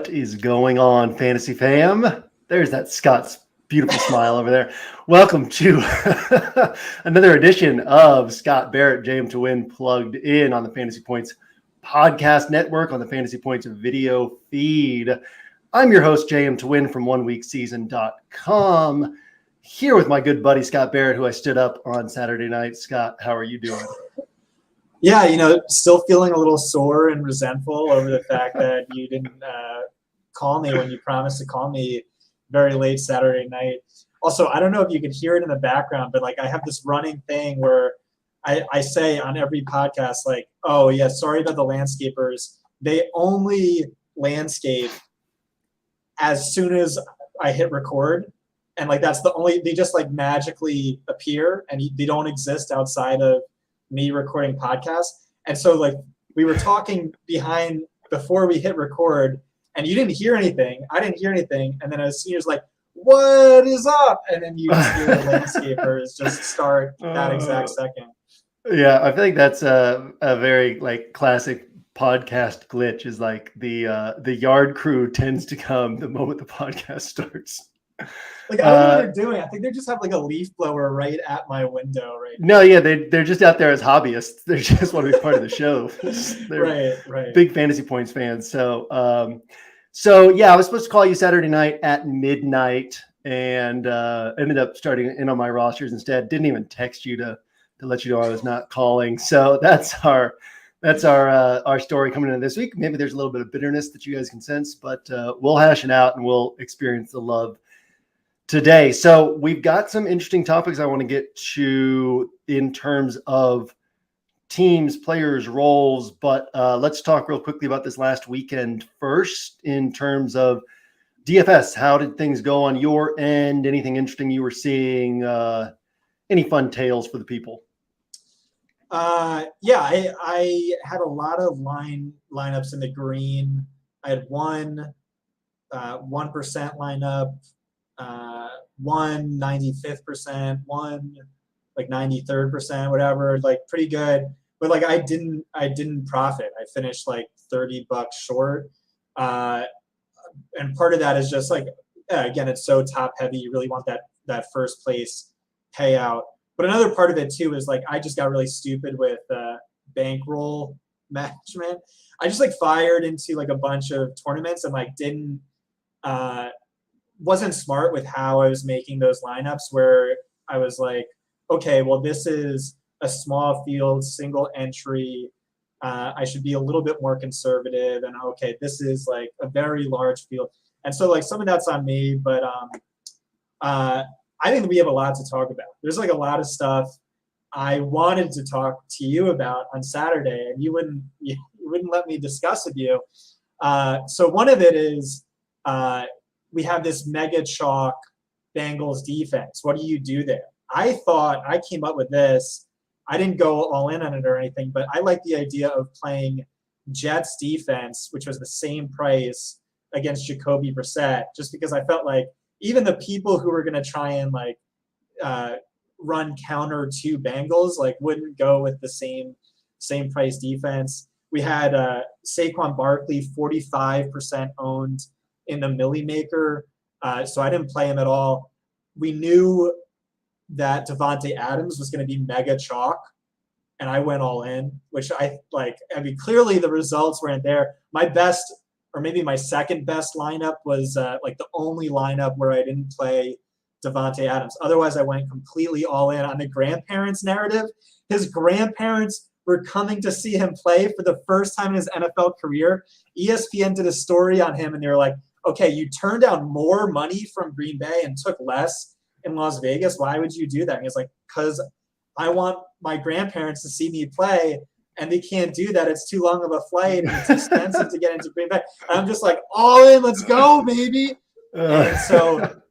What is going on, Fantasy Fam? There's that Scott's beautiful smile over there. Welcome to another edition of Scott Barrett, JM to Win, plugged in on the Fantasy Points Podcast Network on the Fantasy Points video feed. I'm your host, JM to Win from OneWeekSeason.com, here with my good buddy Scott Barrett, who I stood up on Saturday night. Scott, how are you doing? Yeah, still feeling a little sore and resentful over the fact that you didn't call me when you promised to call me very late Saturday night. Also, I don't know if you can hear it in the background, but I have this running thing where I say on every podcast, oh yeah, sorry about the landscapers. They only landscape as soon as I hit record. And that's they just magically appear and they don't exist outside of me recording podcasts. And so we were talking before we hit record and you didn't hear anything. I didn't hear anything. And then as soon as what is up? And then you just hear the landscapers just start that exact second. Yeah, I think that's a very classic podcast glitch is the yard crew tends to come the moment the podcast starts. I don't know what they're doing. I think they just have a leaf blower right at my window right now. No, yeah, they're just out there as hobbyists. They just want to be part of the show. They're right. Big Fantasy Points fans. So yeah, I was supposed to call you Saturday night at midnight and ended up starting in on my rosters instead. Didn't even text you to let you know I was not calling. So that's our story coming into this week. Maybe there's a little bit of bitterness that you guys can sense, but we'll hash it out and we'll experience the love today. So we've got some interesting topics I want to get to in terms of teams, players, roles, but let's talk real quickly about this last weekend first in terms of DFS. How did things go on your end? Anything interesting you were seeing? Any fun tales for the people? Yeah, I had a lot of lineups in the green. I had one 1% lineup, one 95th percent, one 93rd percent, whatever, pretty good. But I didn't profit. I finished $30 short. And part of that is just again, it's so top heavy. You really want that first place payout. But another part of it too is I just got really stupid with bankroll management. I just fired into a bunch of tournaments and didn't wasn't smart with how I was making those lineups where I was okay, well, this is a small field, single entry. I should be a little bit more conservative. And okay, this is a very large field. And so some of that's on me, but I think we have a lot to talk about. There's a lot of stuff I wanted to talk to you about on Saturday, and you wouldn't let me discuss with you. So one of it is we have this mega chalk Bengals defense. What do you do there? I thought I came up with this. I didn't go all in on it or anything, but I like the idea of playing Jets defense, which was the same price against Jacoby Brissett, just because I felt even the people who were going to try and run counter to Bengals wouldn't go with the same price defense. We had Saquon Barkley 45% owned in the Millie Maker, so I didn't play him at all. We knew that Davante Adams was going to be mega chalk, and I went all in, which I clearly the results weren't there. My best, or maybe my second best lineup was the only lineup where I didn't play Davante Adams. Otherwise, I went completely all in on the grandparents narrative. His grandparents were coming to see him play for the first time in his NFL career. ESPN did a story on him, and they were okay, you turned down more money from Green Bay and took less in Las Vegas. Why would you do that? And he's because I want my grandparents to see me play, and they can't do that. It's too long of a flight, and it's expensive to get into Green Bay. And I'm just all in, let's go, baby. And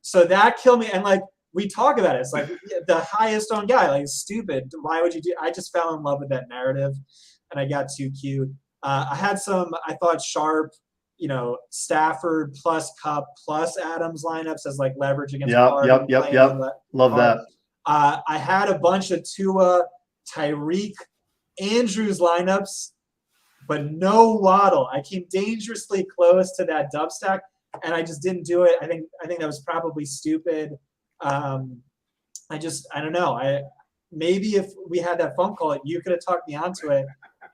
so that killed me. And we talk about it. It's the highest owned guy, stupid. Why would you do? I just fell in love with that narrative, and I got too cute. I had some, I thought, sharp, Stafford plus Cup plus Adams lineups as leverage against. Yep. Love that. I had a bunch of Tua, Tyreek, Andrews lineups but no Waddle. I came dangerously close to that dub stack, and I just didn't do it. I think that was probably stupid. I don't know. Maybe if we had that phone call, you could have talked me onto it,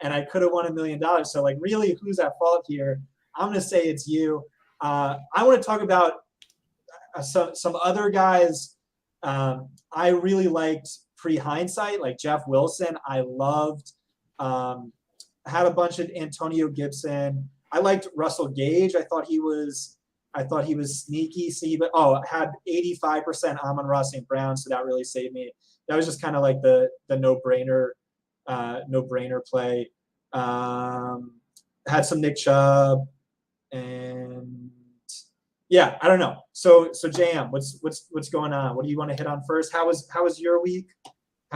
and I could have won $1 million. So like, really, who's at fault here? I'm gonna say it's you. I want to talk about some other guys. I really liked pre-hindsight, like Jeff Wilson. I loved. Had a bunch of Antonio Gibson. I liked Russell Gage. I thought he was sneaky. See, but had 85% Amon-Ra St. Brown, so that really saved me. That was just kind of like the no-brainer play. Had some Nick Chubb, and yeah, I don't know. So JM, what's going on? What do you want to hit on first? How was your week?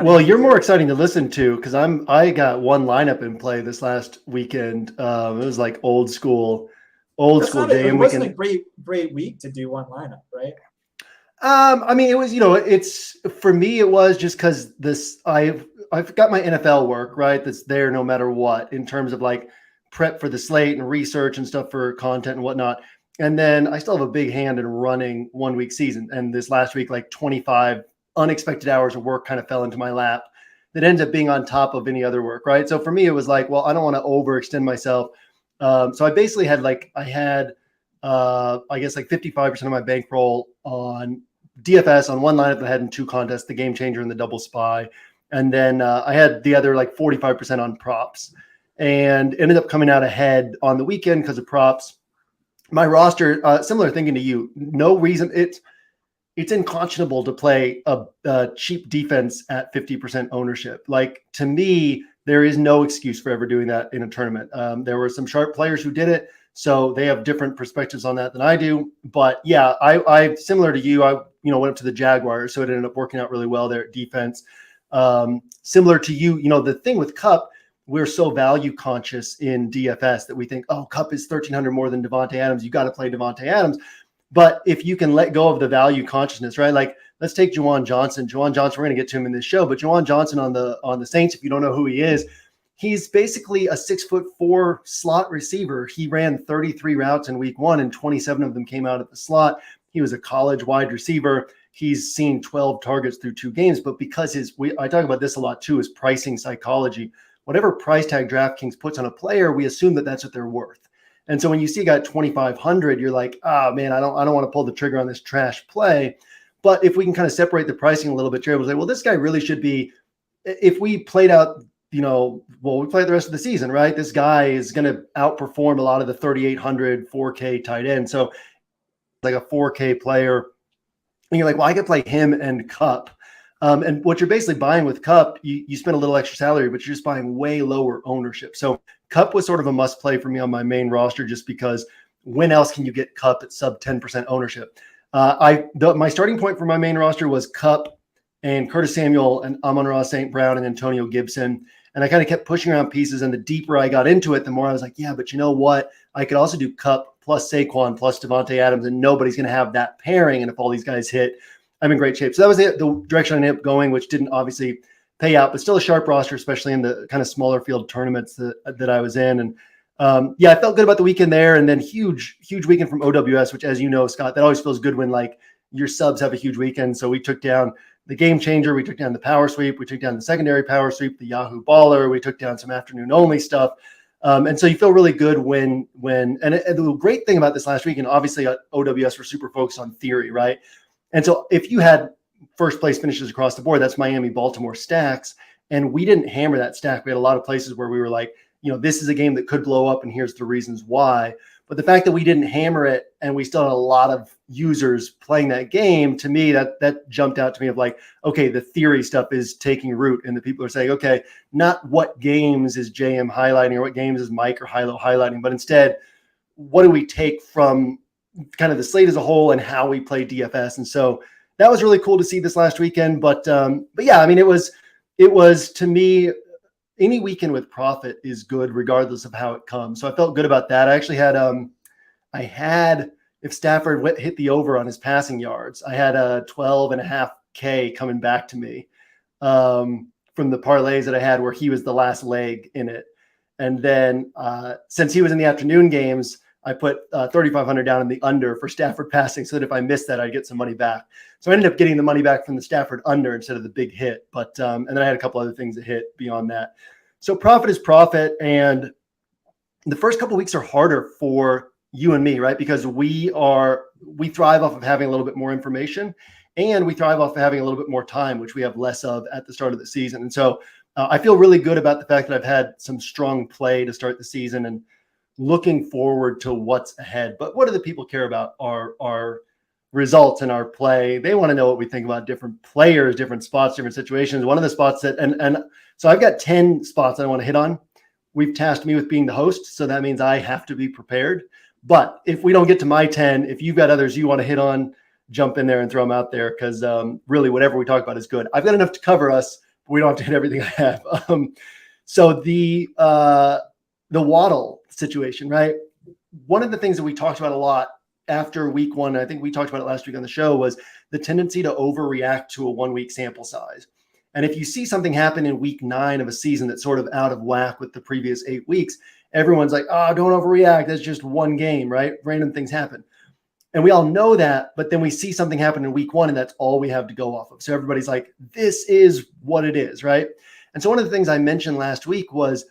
Well, you're more exciting to listen to because I got one lineup in play this last weekend. It was like old school JM. It wasn't a great week to do one lineup, right? I mean, it was, it's for me, it was just because I've got my NFL work, right? That's there no matter what in terms of like prep for the slate and research and stuff for content and whatnot. And then I still have a big hand in running 1 week season. And this last week, like 25 unexpected hours of work kind of fell into my lap that ends up being on top of any other work, right? So for me, it was like, well, I don't want to overextend myself. So I basically had I guess like 55% of my bankroll on DFS on one lineup that I had in 2 contests, the Game Changer and the Double Spy. And then I had the other like 45% on props and ended up coming out ahead on the weekend because of props. My roster, similar thinking to you, no reason. It's unconscionable to play a cheap defense at 50% ownership. Like, to me, there is no excuse for ever doing that in a tournament. There were some sharp players who did it, so they have different perspectives on that than I do. But yeah, I similar to you, I went up to the Jaguars, so it ended up working out really well there at defense. Similar to you, the thing with Kupp, we're so value conscious in DFS that we think, oh, Kupp is 1,300 more than Devontae Adams. You got to play Devontae Adams. But if you can let go of the value consciousness, right? Like, let's take Juwan Johnson. We're going to get to him in this show, but Juwan Johnson on the Saints, if you don't know who he is, he's basically a 6'4" slot receiver. He ran 33 routes in week 1 and 27 of them came out at the slot. He was a college wide receiver. He's seen 12 targets through 2 games, but because I talk about this a lot too, is pricing psychology. Whatever price tag DraftKings puts on a player, we assume that that's what they're worth. And so when you see a guy at 2,500, you're like, oh man, I don't want to pull the trigger on this trash play. But if we can kind of separate the pricing a little bit, you're able to say, well, this guy really should be, if we played out, we played the rest of the season, right? This guy is going to outperform a lot of the 3,800 4K tight end. So like a 4K player, and you're like, well, I could play him and Kupp. And what you're basically buying with Kupp, you spend a little extra salary, but you're just buying way lower ownership. So Kupp was sort of a must play for me on my main roster, just because when else can you get Kupp at sub 10% ownership? My starting point for my main roster was Kupp and Curtis Samuel and Amon-Ra St. Brown and Antonio Gibson. And I kind of kept pushing around pieces. And the deeper I got into it, the more I was like, yeah, but you know what? I could also do Kupp plus Saquon plus Devontae Adams, and nobody's going to have that pairing. And if all these guys hit, I'm in great shape. So that was the direction I ended up going, which didn't obviously pay out, but still a sharp roster, especially in the kind of smaller field tournaments that I was in. And I felt good about the weekend there. And then huge weekend from OWS, which, as you know, Scott, that always feels good when like your subs have a huge weekend. So we took down the Game Changer, we took down the Power Sweep, we took down the secondary Power Sweep, the Yahoo Baller, we took down some afternoon only stuff. And so you feel really good when the great thing about this last weekend, obviously at OWS, we're super focused on theory, right? And so if you had first place finishes across the board, that's Miami, Baltimore stacks. And we didn't hammer that stack. We had a lot of places where we were like, this is a game that could blow up and here's the reasons why. But the fact that we didn't hammer it and we still had a lot of users playing that game, to me, that jumped out to me of like, okay, the theory stuff is taking root. And the people are saying, okay, not what games is JM highlighting or what games is Mike or Hilo highlighting, but instead, what do we take from kind of the slate as a whole and how we play DFS. And so that was really cool to see this last weekend. But yeah, I mean, it was to me, any weekend with profit is good regardless of how it comes. So I felt good about that. I actually had, if Stafford hit the over on his passing yards, I had a 12.5K coming back to me from the parlays that I had where he was the last leg in it. And then since he was in the afternoon games, I put 3,500 down in the under for Stafford passing, so that if I missed that, I'd get some money back. So I ended up getting the money back from the Stafford under instead of the big hit. But and then I had a couple other things that hit beyond that. So profit is profit, and the first couple of weeks are harder for you and me, right? Because we thrive off of having a little bit more information, and we thrive off of having a little bit more time, which we have less of at the start of the season. And so I feel really good about the fact that I've had some strong play to start the season and looking forward to what's ahead. But what do the people care about? Our results and our play. They want to know what we think about different players, different spots, different situations. One of the spots that, and so I've got 10 spots I want to hit on. We've tasked me with being the host, so that means I have to be prepared. But if we don't get to my 10, if you've got others you want to hit on, jump in there and throw them out there, because really whatever we talk about is good. I've got enough to cover us, but we don't have to hit everything I have. So the Waddle situation, right? One of the things that we talked about a lot after week one, and I think we talked about it last week on the show, was the tendency to overreact to a 1 week sample size. And if you see something happen in week 9 of a season that's sort of out of whack with the previous 8 weeks, everyone's like, oh, don't overreact. That's just one game, right? Random things happen. And we all know that, but then we see something happen in week 1 and that's all we have to go off of. So everybody's like, this is what it is, right? And so one of the things I mentioned last week was,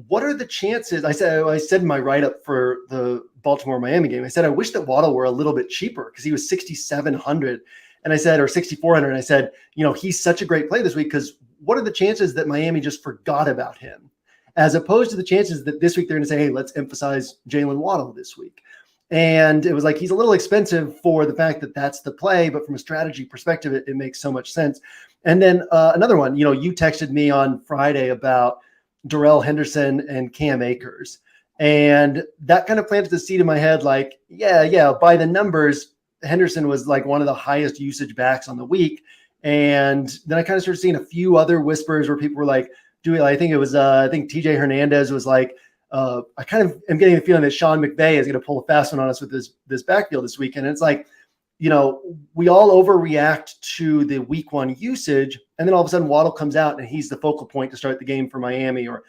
what are the chances? I said in my write-up for the Baltimore-Miami game, I said, I wish that Waddle were a little bit cheaper because he was 6,700. And I said, or 6,400. And I said, he's such a great play this week, because what are the chances that Miami just forgot about him? As opposed to the chances that this week they're going to say, hey, let's emphasize Jalen Waddle this week. And it was like, he's a little expensive for the fact that that's the play, but from a strategy perspective, it makes so much sense. And then another one, you texted me on Friday about Darrell Henderson and Cam Akers. And that kind of planted the seed in my head, like, yeah, by the numbers, Henderson was like one of the highest usage backs on the week. And then I kind of started seeing a few other whispers where people were like, I think TJ Hernandez was like, I kind of am getting the feeling that Sean McVay is going to pull a fast one on us with this backfield this weekend. And it's like, we all overreact to the week 1 usage, and then all of a sudden Waddle comes out and he's the focal point to start the game for Miami, or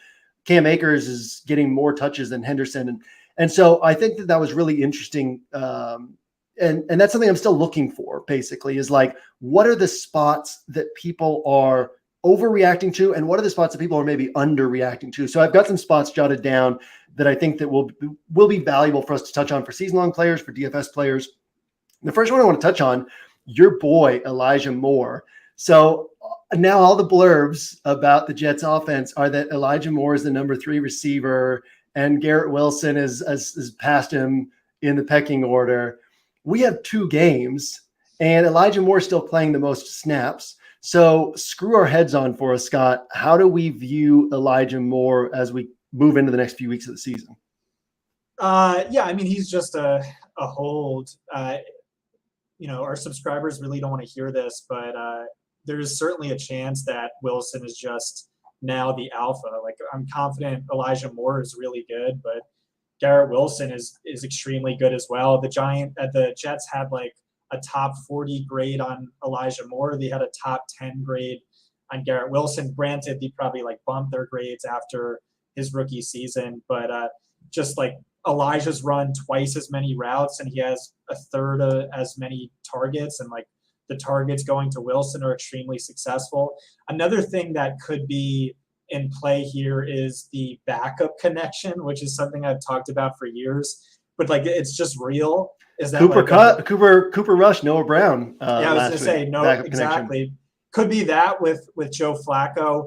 Cam Akers is getting more touches than Henderson. And so I think that was really interesting. And that's something I'm still looking for, basically, is like, what are the spots that people are overreacting to, and what are the spots that people are maybe underreacting to? So I've got some spots jotted down that I think that will be valuable for us to touch on for season-long players, for DFS players. The first one I want to touch on, your boy, Elijah Moore. So now all the blurbs about the Jets offense are that Elijah Moore is the number 3 receiver and Garrett Wilson is past him in the pecking order. We have 2 games and Elijah Moore is still playing the most snaps. So screw our heads on for us, Scott. How do we view Elijah Moore as we move into the next few weeks of the season? He's just a hold. Our subscribers really don't want to hear this, but there's certainly a chance that Wilson is just now the alpha. Like, I'm confident Elijah Moore is really good, but Garrett Wilson is extremely good as well. The Jets had like a top 40 grade on Elijah Moore. They had a top 10 grade on Garrett Wilson. Granted, they probably like bumped their grades after his rookie season, but just like Elijah's run twice as many routes and he has a third as many targets, and like the targets going to Wilson are extremely successful. Another thing that could be in play here is the backup connection, which is something I've talked about for years, but like it's just real. Is that Cooper Rush, Noah Brown? I was going to say no, exactly. Connection. Could be that with Joe Flacco,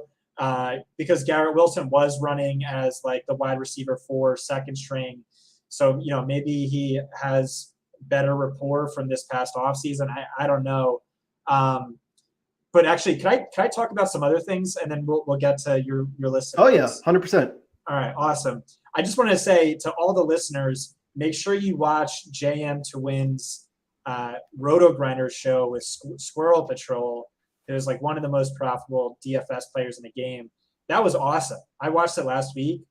because Garrett Wilson was running as like the wide receiver 4 second string. So, maybe he has better rapport from this past offseason. I don't know. But actually, can I talk about some other things, and then we'll get to your list of things? 100%. All right, awesome. I just want to say to all the listeners, make sure you watch JM to Win's Roto Grinder show with Squirrel Patrol. It was like one of the most profitable DFS players in the game. That was awesome. I watched it last week.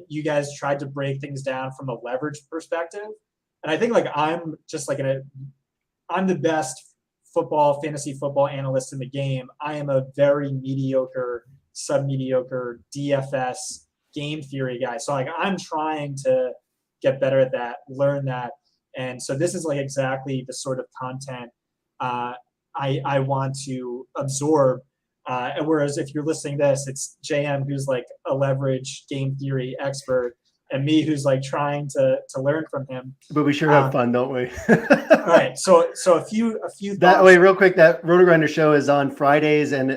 You guys tried to break things down from a leverage perspective. And I think like I'm just like I'm the best fantasy football analyst in the game. I am a very mediocre, sub-mediocre DFS game theory guy. So like I'm trying to get better at that, learn that. And so this is like exactly the sort of content I want to absorb. Whereas if you're listening to this, it's JM who's like a leverage game theory expert, and me who's like trying to learn from him. But we sure have fun, don't we? All right. So a few that way, real quick, that RotoGrinder show is on Fridays, and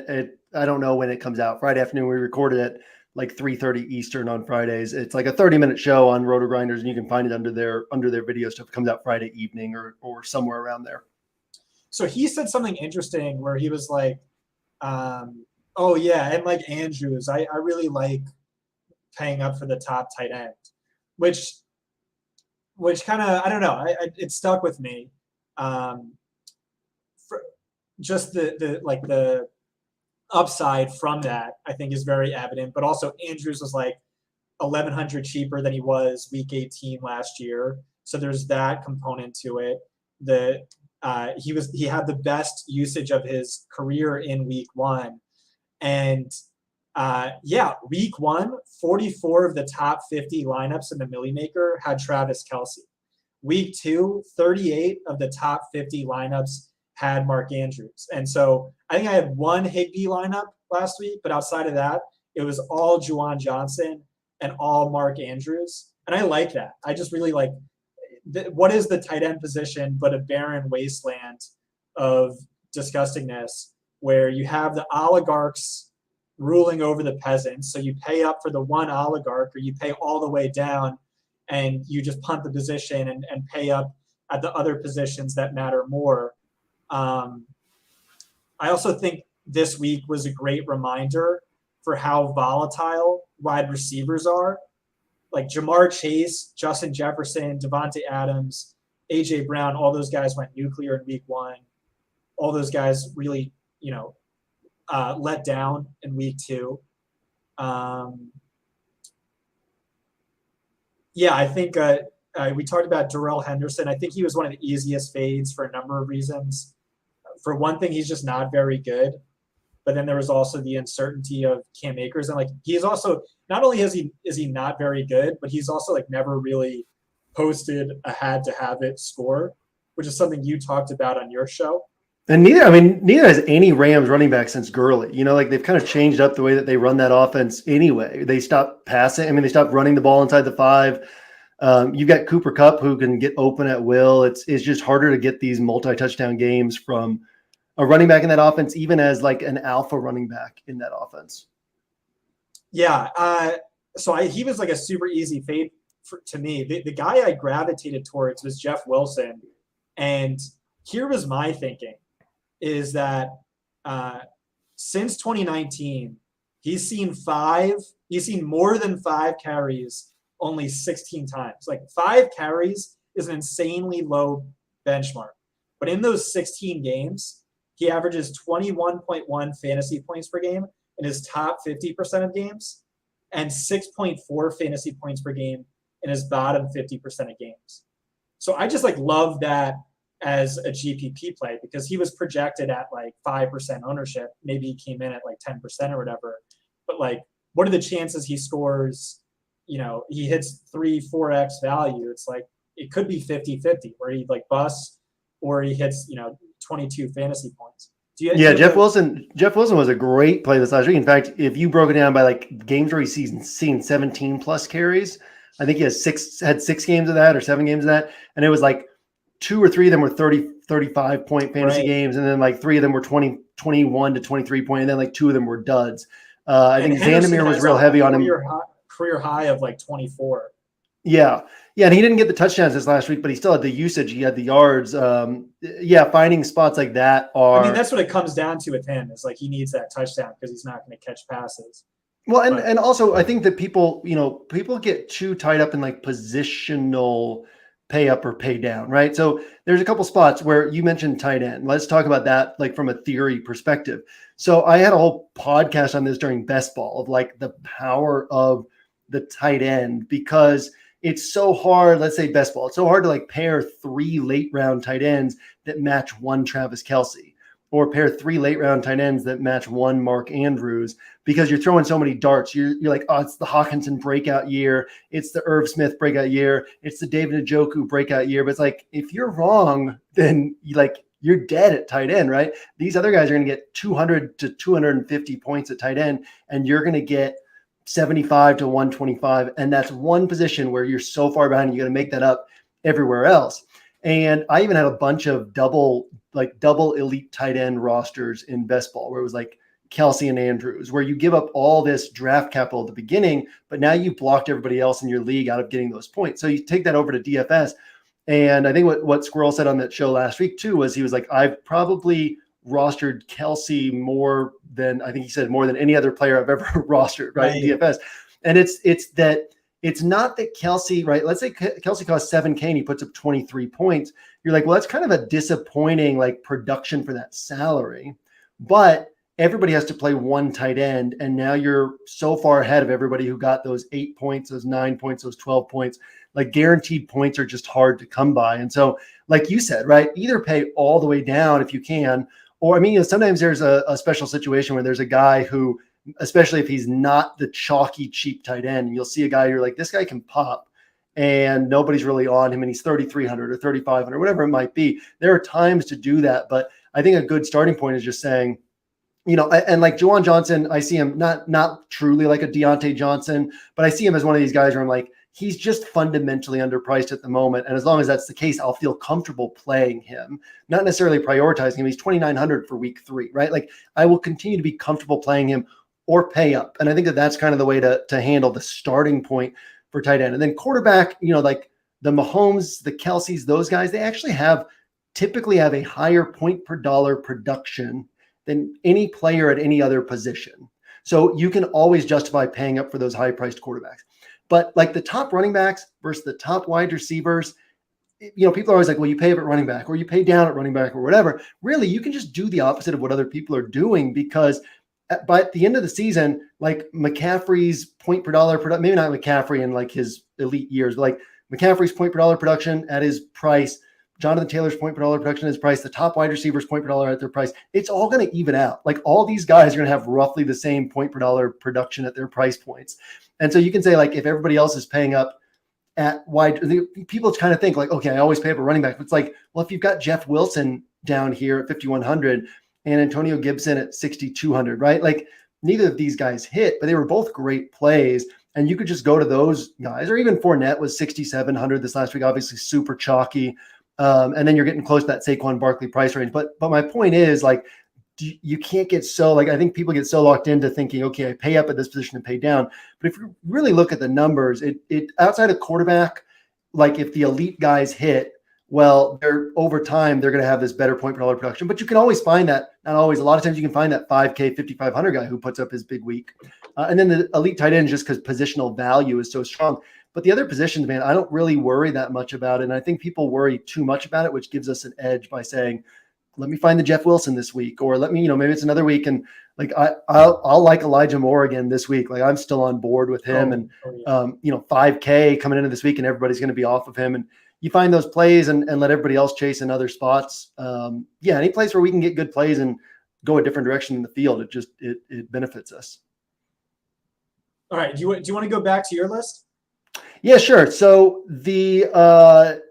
I don't know when it comes out. Friday afternoon, we recorded it like 3:30 Eastern on Fridays. It's like a 30-minute show on RotoGrinders, and you can find it under their video stuff. It comes out Friday evening or somewhere around there. So he said something interesting where he was like, oh yeah, and like Andrews, I really like paying up for the top tight end, which kind of, I don't know, it stuck with me. Just the upside from that, I think, is very evident. But also Andrews was like $1,100 cheaper than he was week 18 last year, so there's that component to it. He had the best usage of his career in week 1, and week 1, 44 of the top 50 lineups in the Millie Maker had Travis Kelce. Week 2, 38 of the top 50 lineups had Mark Andrews. And so I think I had one Higbee lineup last week, but outside of that, it was all Juwan Johnson and all Mark Andrews. And I like that. I just really like what is the tight end position but a barren wasteland of disgustingness where you have the oligarchs ruling over the peasants. So you pay up for the one oligarch, or you pay all the way down and you just punt the position and pay up at the other positions that matter more. I also think this week was a great reminder for how volatile wide receivers are. Like Jamar Chase, Justin Jefferson, Devontae Adams, A.J. Brown, all those guys went nuclear in week 1. All those guys really, let down in week 2. I think we talked about Darrell Henderson. I think he was one of the easiest fades for a number of reasons. For one thing, he's just not very good. But then there was also the uncertainty of Cam Akers, and like he's also not only is he not very good, but he's also like never really posted a had to have it score, which is something you talked about on your show. And neither has any Rams running back since Gurley. Like they've kind of changed up the way that they run that offense anyway. They stopped passing. They stopped running the ball inside the 5. You've got Cooper Kupp who can get open at will. It's just harder to get these multi-touchdown games from a running back in that offense, even as like an alpha running back in that offense. Yeah. He was like a super easy fade to me. The guy I gravitated towards was Jeff Wilson. And here was my thinking is that since 2019, he's seen more than 5 carries only 16 times. Like 5 carries is an insanely low benchmark. But in those 16 games, he averages 21.1 fantasy points per game in his top 50% of games and 6.4 fantasy points per game in his bottom 50% of games. So I just like love that as a GPP play because he was projected at like 5% ownership. Maybe he came in at like 10% or whatever. But like, what are the chances he scores, he hits 3-4x value? It's like, it could be 50-50 where he like busts or he hits, 22 fantasy points. Jeff Wilson was a great play this last week. In fact, if you broke it down by like games where he's seen 17 plus carries, I think he had 6 games of that or 7 games of that. And it was like 2 or 3 of them were 35 point fantasy games. And then like 3 of them were 21 to 23 point. And then like 2 of them were duds. I think Zandermeer was real heavy on him. Career high of like 24. Yeah. And he didn't get the touchdowns this last week, but he still had the usage. He had the yards. Finding spots like that are. That's what it comes down to with him. Is like he needs that touchdown because he's not going to catch passes. Well, and also I think that people get too tied up in like positional pay up or pay down, right? So there's a couple spots where you mentioned tight end. Let's talk about that like from a theory perspective. So I had a whole podcast on this during Best Ball of like the power of the tight end because it's so hard. Let's say Best Ball. It's so hard to like pair 3 late round tight ends that match one Travis Kelce. or pair 3 late round tight ends that match 1 Mark Andrews, because you're throwing so many darts. You're like, oh, it's the Hawkinson breakout year. It's the Irv Smith breakout year. It's the David Njoku breakout year. But it's like, if you're wrong, then you're dead at tight end, right? These other guys are going to get 200 to 250 points at tight end, and you're going to get 75 to 125. And that's one position where you're so far behind, you got to make that up everywhere else. And I even had a bunch of double elite tight end rosters in best ball, where it was like Kelsey and Andrews, where you give up all this draft capital at the beginning, but now you've blocked everybody else in your league out of getting those points. So you take that over to DFS. And I think what Squirrel said on that show last week too, was he was like, I've probably rostered Kelsey more than, I think he said, more than any other player I've ever rostered, right? In DFS. And it's not that Kelsey, right? Let's say Kelsey costs $7K and he puts up 23 points. You're like, well, that's kind of a disappointing production for that salary. But everybody has to play 1 tight end. And now you're so far ahead of everybody who got those 8 points, those 9 points, those 12 points. Guaranteed points are just hard to come by. And so, like you said, right, either pay all the way down if you can, or sometimes there's a special situation where there's a guy who, especially if he's not the chalky, cheap tight end, and you'll see a guy, you're like, this guy can pop, and nobody's really on him, and he's 3,300 or 3,500, whatever it might be. There are times to do that, but I think a good starting point is just saying, and like Juwan Johnson, I see him not truly like a Deontay Johnson, but I see him as one of these guys where I'm like, he's just fundamentally underpriced at the moment. And as long as that's the case, I'll feel comfortable playing him, not necessarily prioritizing him. He's 2,900 for week 3, right? I will continue to be comfortable playing him or pay up. And I think that's kind of the way to handle the starting point for tight end. And then quarterback, like the Mahomes, the Kelseys, those guys, they actually typically have a higher point per dollar production than any player at any other position. So you can always justify paying up for those high-priced quarterbacks. But the top running backs versus the top wide receivers, people are always like, well, you pay up at running back or you pay down at running back or whatever. Really, you can just do the opposite of what other people are doing, because by the end of the season, McCaffrey's point per dollar production, maybe not McCaffrey in his elite years, but McCaffrey's point per dollar production at his price, Jonathan Taylor's point per dollar production at his price, the top wide receivers point per dollar at their price, it's all going to even out. All these guys are going to have roughly the same point per dollar production at their price points. And so you can say, if everybody else is paying up at wide, people kind of think okay, I always pay up a running back. But it's well, if you've got Jeff Wilson down here at 5,100 and Antonio Gibson at 6,200, right? Neither of these guys hit, but they were both great plays. And you could just go to those guys, or even Fournette was 6,700 this last week, obviously super chalky. And then you're getting close to that Saquon Barkley price range. But my point is, you can't get so, I think people get so locked into thinking, okay, I pay up at this position and pay down. But if you really look at the numbers, it outside of quarterback, if the elite guys hit, well, they're over time, they're going to have this better point per dollar production. But you can always find that, not always, a lot of times you can find that 5K, 5,500 guy who puts up his big week. And then the elite tight end, just because positional value is so strong. But the other positions, man, I don't really worry that much about it. And I think people worry too much about it, which gives us an edge by saying, let me find the Jeff Wilson this week, or let me, maybe it's another week. And I'll like Elijah Moore again this week. I'm still on board with him, 5K coming into this week and everybody's going to be off of him. And you find those plays and let everybody else chase in other spots. Any place where we can get good plays and go a different direction in the field, it benefits us. All right. Do you want to go back to your list? Yeah, sure. So that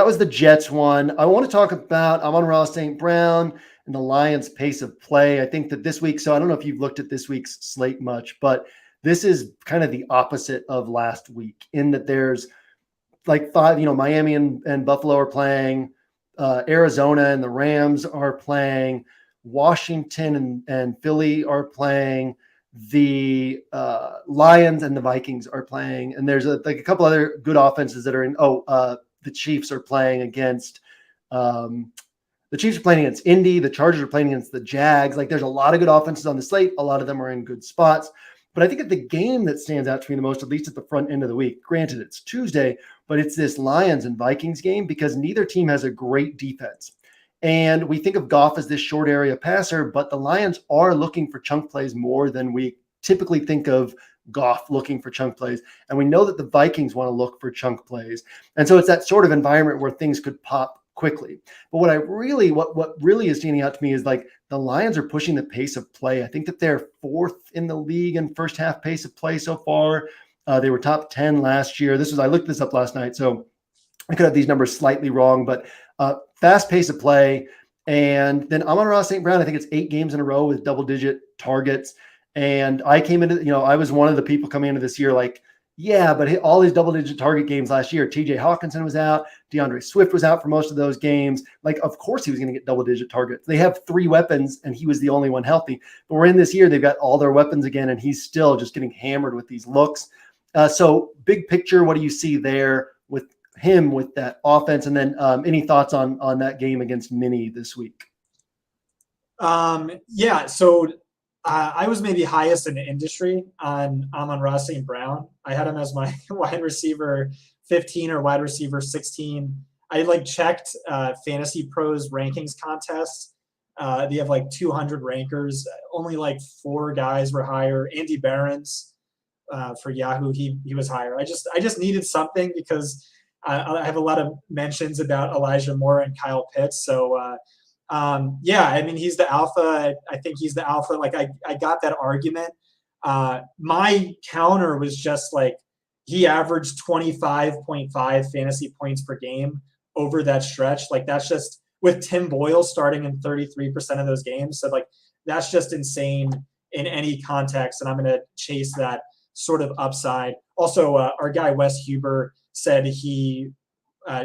was the Jets one. I want to talk about Amon-Ra St. Brown and the Lions' pace of play. I think that this week, so I don't know if you've looked at this week's slate much, but this is kind of the opposite of last week in that there's 5, Miami and Buffalo are playing, Arizona and the Rams are playing, Washington and Philly are playing, the Lions and the Vikings are playing, and there's a couple other good offenses that are in. The Chiefs are playing against Indy. The Chargers are playing against the Jags. There's a lot of good offenses on the slate. A lot of them are in good spots. But I think that the game that stands out to me the most, at least at the front end of the week, granted it's Tuesday, but it's this Lions and Vikings game, because neither team has a great defense. And we think of Goff as this short area passer, but the Lions are looking for chunk plays more than we typically think of Goff looking for chunk plays. And we know that the Vikings want to look for chunk plays. And so it's that sort of environment where things could pop quickly. But what really is standing out to me is like the Lions are pushing the pace of play. I think that they're 4th in the league in first half pace of play so far. They were top 10 last year. I looked this up last night, so I could have these numbers slightly wrong, but fast pace of play. And then Amon-Ra St. Brown, I think it's 8 games in a row with double-digit targets. And I came into, I was one of the people coming into this year like, yeah, but all these double-digit target games last year, TJ Hawkinson was out, DeAndre Swift was out for most of those games. Like, of course he was going to get double-digit targets. They have 3 weapons, and he was the only one healthy. But we're in this year, they've got all their weapons again, and he's still just getting hammered with these looks. So big picture, what do you see there with him with that offense? And then any thoughts on that game against Minnie this week? So I was maybe highest in the industry on Amon-Ra St. Brown. I had him as my wide receiver 15 or wide receiver 16. I checked Fantasy Pros rankings contests. They have 200 rankers. Only 4 guys were higher. Andy Behrens for Yahoo, he was higher. I just needed something because I have a lot of mentions about Elijah Moore and Kyle Pitts. So he's the alpha. I think he's the alpha. I got that argument. My counter was just he averaged 25.5 fantasy points per game over that stretch. That's just with Tim Boyle starting in 33% of those games. So that's just insane in any context. And I'm going to chase that sort of upside. Also, our guy, Wes Huber, said he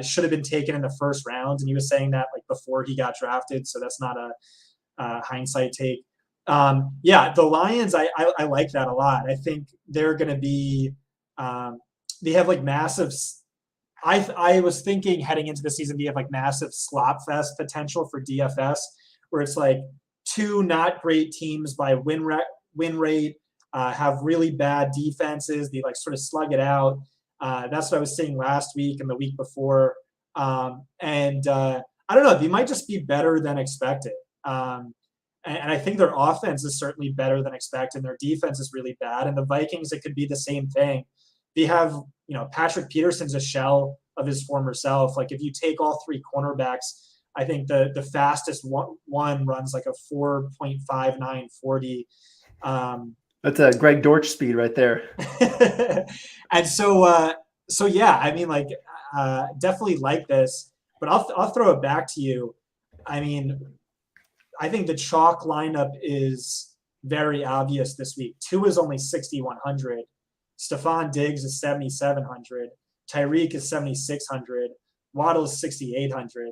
should have been taken in the first round, and he was saying that before he got drafted. So that's not a hindsight take. The Lions, I like that a lot. I think they're going to be they have massive. I was thinking heading into the season, they have massive slop fest potential for DFS, where it's 2 not great teams by win rate, have really bad defenses. They sort of slug it out. That's what I was saying last week and the week before. I don't know, they might just be better than expected. And I think their offense is certainly better than expected. Their defense is really bad. And the Vikings, it could be the same thing. They have, Patrick Peterson's a shell of his former self. If you take all 3 cornerbacks, I think the fastest one runs a 4.59 40. That's a Greg Dortch speed right there. And so yeah, I mean, definitely like this, but I'll throw it back to you. I mean, I think the chalk lineup is very obvious this week. 2 is only 6,100. Stephon Diggs is 7,700. Tyreek is 7,600. Waddle is 6,800.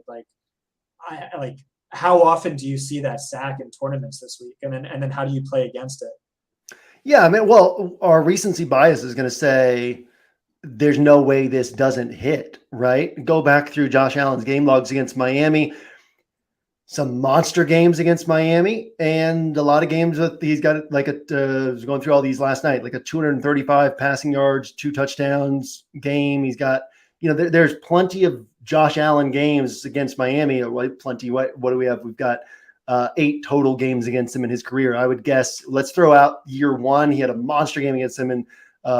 How often do you see that sack in tournaments this week? And then how do you play against it? Yeah, I mean, well, our recency bias is going to say there's no way this doesn't hit, right? Go back through Josh Allen's game logs against Miami, some monster games against Miami, and a lot of games that he's got was going through all these last night, a 235 passing yards, 2 touchdowns game. He's got, there's plenty of Josh Allen games against Miami. Plenty. What do we have? We've got 8 total games against him in his career. I would guess, let's throw out year 1. He had a monster game against him in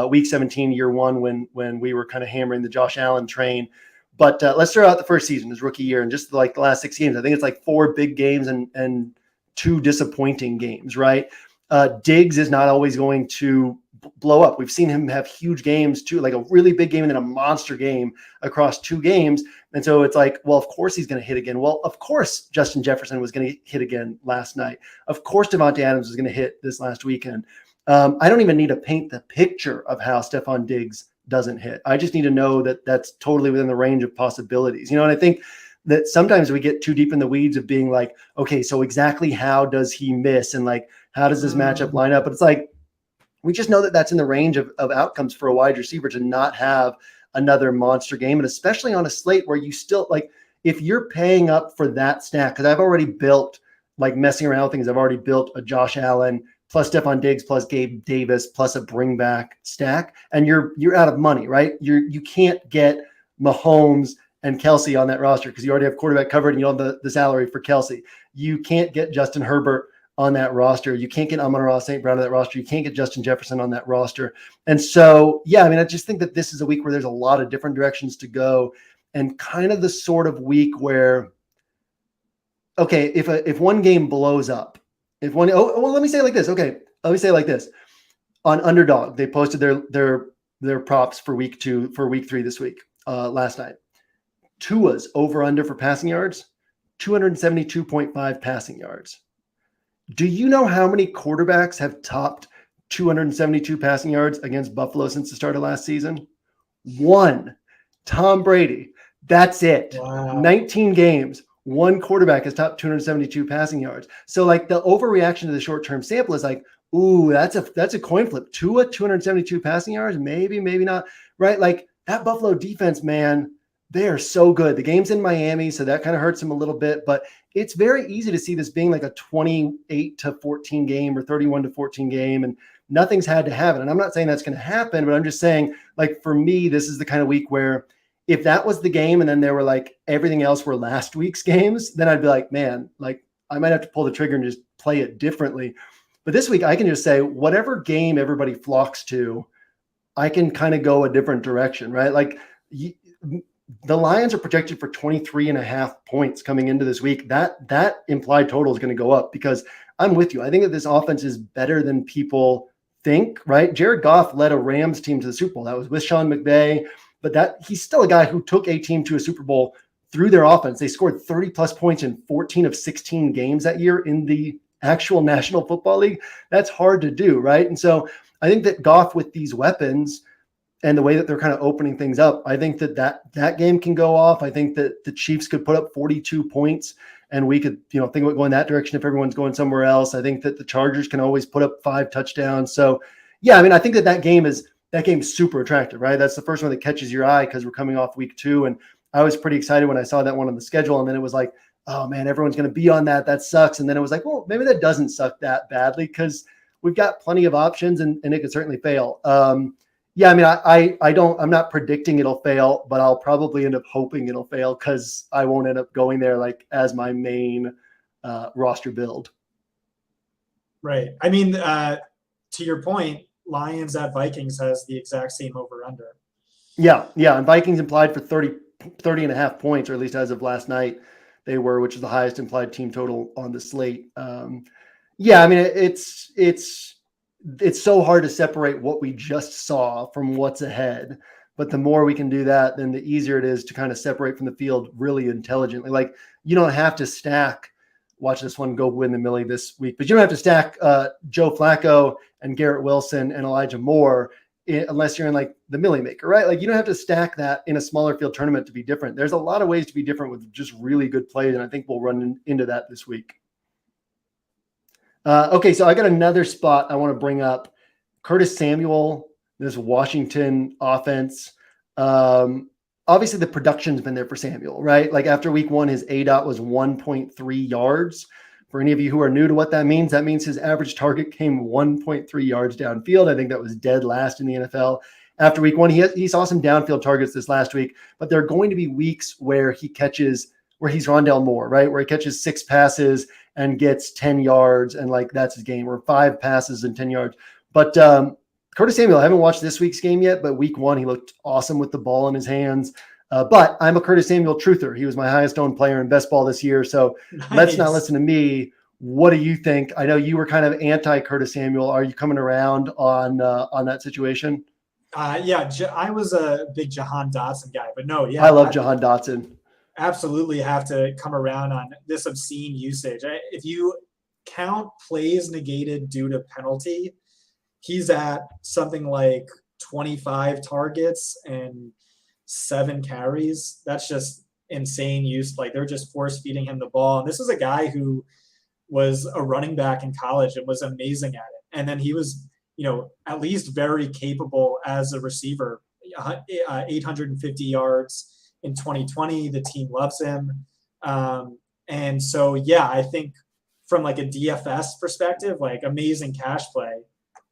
week 17, year 1, when we were kind of hammering the Josh Allen train. But let's throw out the first season, his rookie year, and just the last 6 games. I think it's 4 big games and 2 disappointing games, right? Diggs is not always going to blow up. We've seen him have huge games too, a really big game and then a monster game across 2 games. And so it's well, of course he's going to hit again. Well, of course Justin Jefferson was going to hit again last night. Of course Devontae Adams was going to hit this last weekend. I don't even need to paint the picture of how Stephon Diggs doesn't hit. I just need to know that that's totally within the range of possibilities. And I think that sometimes we get too deep in the weeds of being okay, so exactly how does he miss? And how does this matchup line up? But it's we just know that that's in the range of outcomes for a wide receiver to not have another monster game. And especially on a slate where you still if you're paying up for that stack, because I've already built messing around with things. I've already built a Josh Allen plus Stephon Diggs plus Gabe Davis plus a bring back stack, and you're out of money, right? You can't get Mahomes and Kelsey on that roster because you already have quarterback covered and you have the salary for Kelsey. You can't get Justin Herbert on that roster. You can't get Amon-Ra St. Brown on that roster. You can't get Justin Jefferson on that roster. And so, yeah, I mean, I just think that this is a week where there's a lot of different directions to go. and kind of the sort of week where, okay, if one game blows up, let me say it like this. Okay, let me say it like this. On Underdog, they posted their props for week 3 this week, last night. Tua's over under for passing yards, 272.5 passing yards. Do you know how many quarterbacks have topped 272 passing yards against Buffalo since the start of last season? One, Tom Brady. That's it. Wow. 19 games. One quarterback has topped 272 passing yards. So like the overreaction to the short-term sample is like, ooh, that's a coin flip. Tua, 272 passing yards, maybe not, right? Like that Buffalo defense, man, they are so good. The game's in Miami, so that kind of hurts him a little bit, but it's very easy to see this being like a 28-14 game or 31-14 game, and nothing's had to happen. And I'm not saying that's going to happen, but I'm just saying, like, for me, this is the kind of week where if that was the game and then there were like everything else were last week's games, then I'd be like, man, like I might have to pull the trigger and just play it differently. But this week I can just say whatever game everybody flocks to, I can kind of go a different direction, right? Like the Lions are projected for 23.5 points coming into this week. That implied total is going to go up because I'm with you. I think that this offense is better than people think, right? Jared Goff led a Rams team to the Super Bowl. That was with Sean McVay, but he's still a guy who took a team to a Super Bowl through their offense. They scored 30 plus points in 14 of 16 games that year in the actual National Football League. That's hard to do, right? And so I think that Goff with these weapons and the way that they're kind of opening things up, I think that game can go off. I think that the Chiefs could put up 42 points and we could, think about going that direction if everyone's going somewhere else. I think that the Chargers can always put up 5 touchdowns. So yeah, I mean, I think that game's super attractive, right? That's the first one that catches your eye because we're coming off week 2. And I was pretty excited when I saw that one on the schedule. And then it was like, oh man, everyone's going to be on that. That sucks. And then it was like, well, maybe that doesn't suck that badly because we've got plenty of options and it could certainly fail. Yeah, I mean, I'm not predicting it'll fail, but I'll probably end up hoping it'll fail because I won't end up going there like as my main roster build. Right. I mean, to your point, Lions at Vikings has the exact same over-under. Yeah. And Vikings implied for 30.5 points, or at least as of last night, they were, which is the highest implied team total on the slate. Yeah, I mean, it's so hard to separate what we just saw from what's ahead. But the more we can do that, then the easier it is to kind of separate from the field really intelligently. Like you don't have to stack, watch this one go win the Millie this week, but you don't have to stack Joe Flacco and Garrett Wilson and Elijah Moore unless you're in like the Millie Maker, right? Like you don't have to stack that in a smaller field tournament to be different. There's a lot of ways to be different with just really good plays. And I think we'll run into that this week. Okay, so I got another spot I want to bring up. Curtis Samuel, this Washington offense. Obviously, the production's been there for Samuel, right? Like after week 1, his ADOT was 1.3 yards. For any of you who are new to what that means his average target came 1.3 yards downfield. I think that was dead last in the NFL. After week 1, he saw some downfield targets this last week, but there are going to be weeks where he's Rondell Moore, right? Where he catches 6 passes and gets 10 yards and like that's his game, or 5 passes and 10 yards. But Curtis Samuel, I haven't watched this week's game yet, but week 1, he looked awesome with the ball in his hands. But I'm a Curtis Samuel truther. He was my highest owned player in best ball this year. So Let's not listen to me. What do you think? I know you were kind of anti Curtis Samuel. Are you coming around on that situation? Yeah, I was a big Jahan Dotson guy, but no, yeah. I love Jahan Dotson. Absolutely have to come around on this obscene usage. If you count plays negated due to penalty, he's at something like 25 targets and 7 carries. That's just insane use. Like they're just force feeding him the ball. And this is a guy who was a running back in college and was amazing at it. And then he was, at least very capable as a receiver, 850 yards in 2020. The team loves him. And so, yeah, I think from like a DFS perspective, like amazing cash play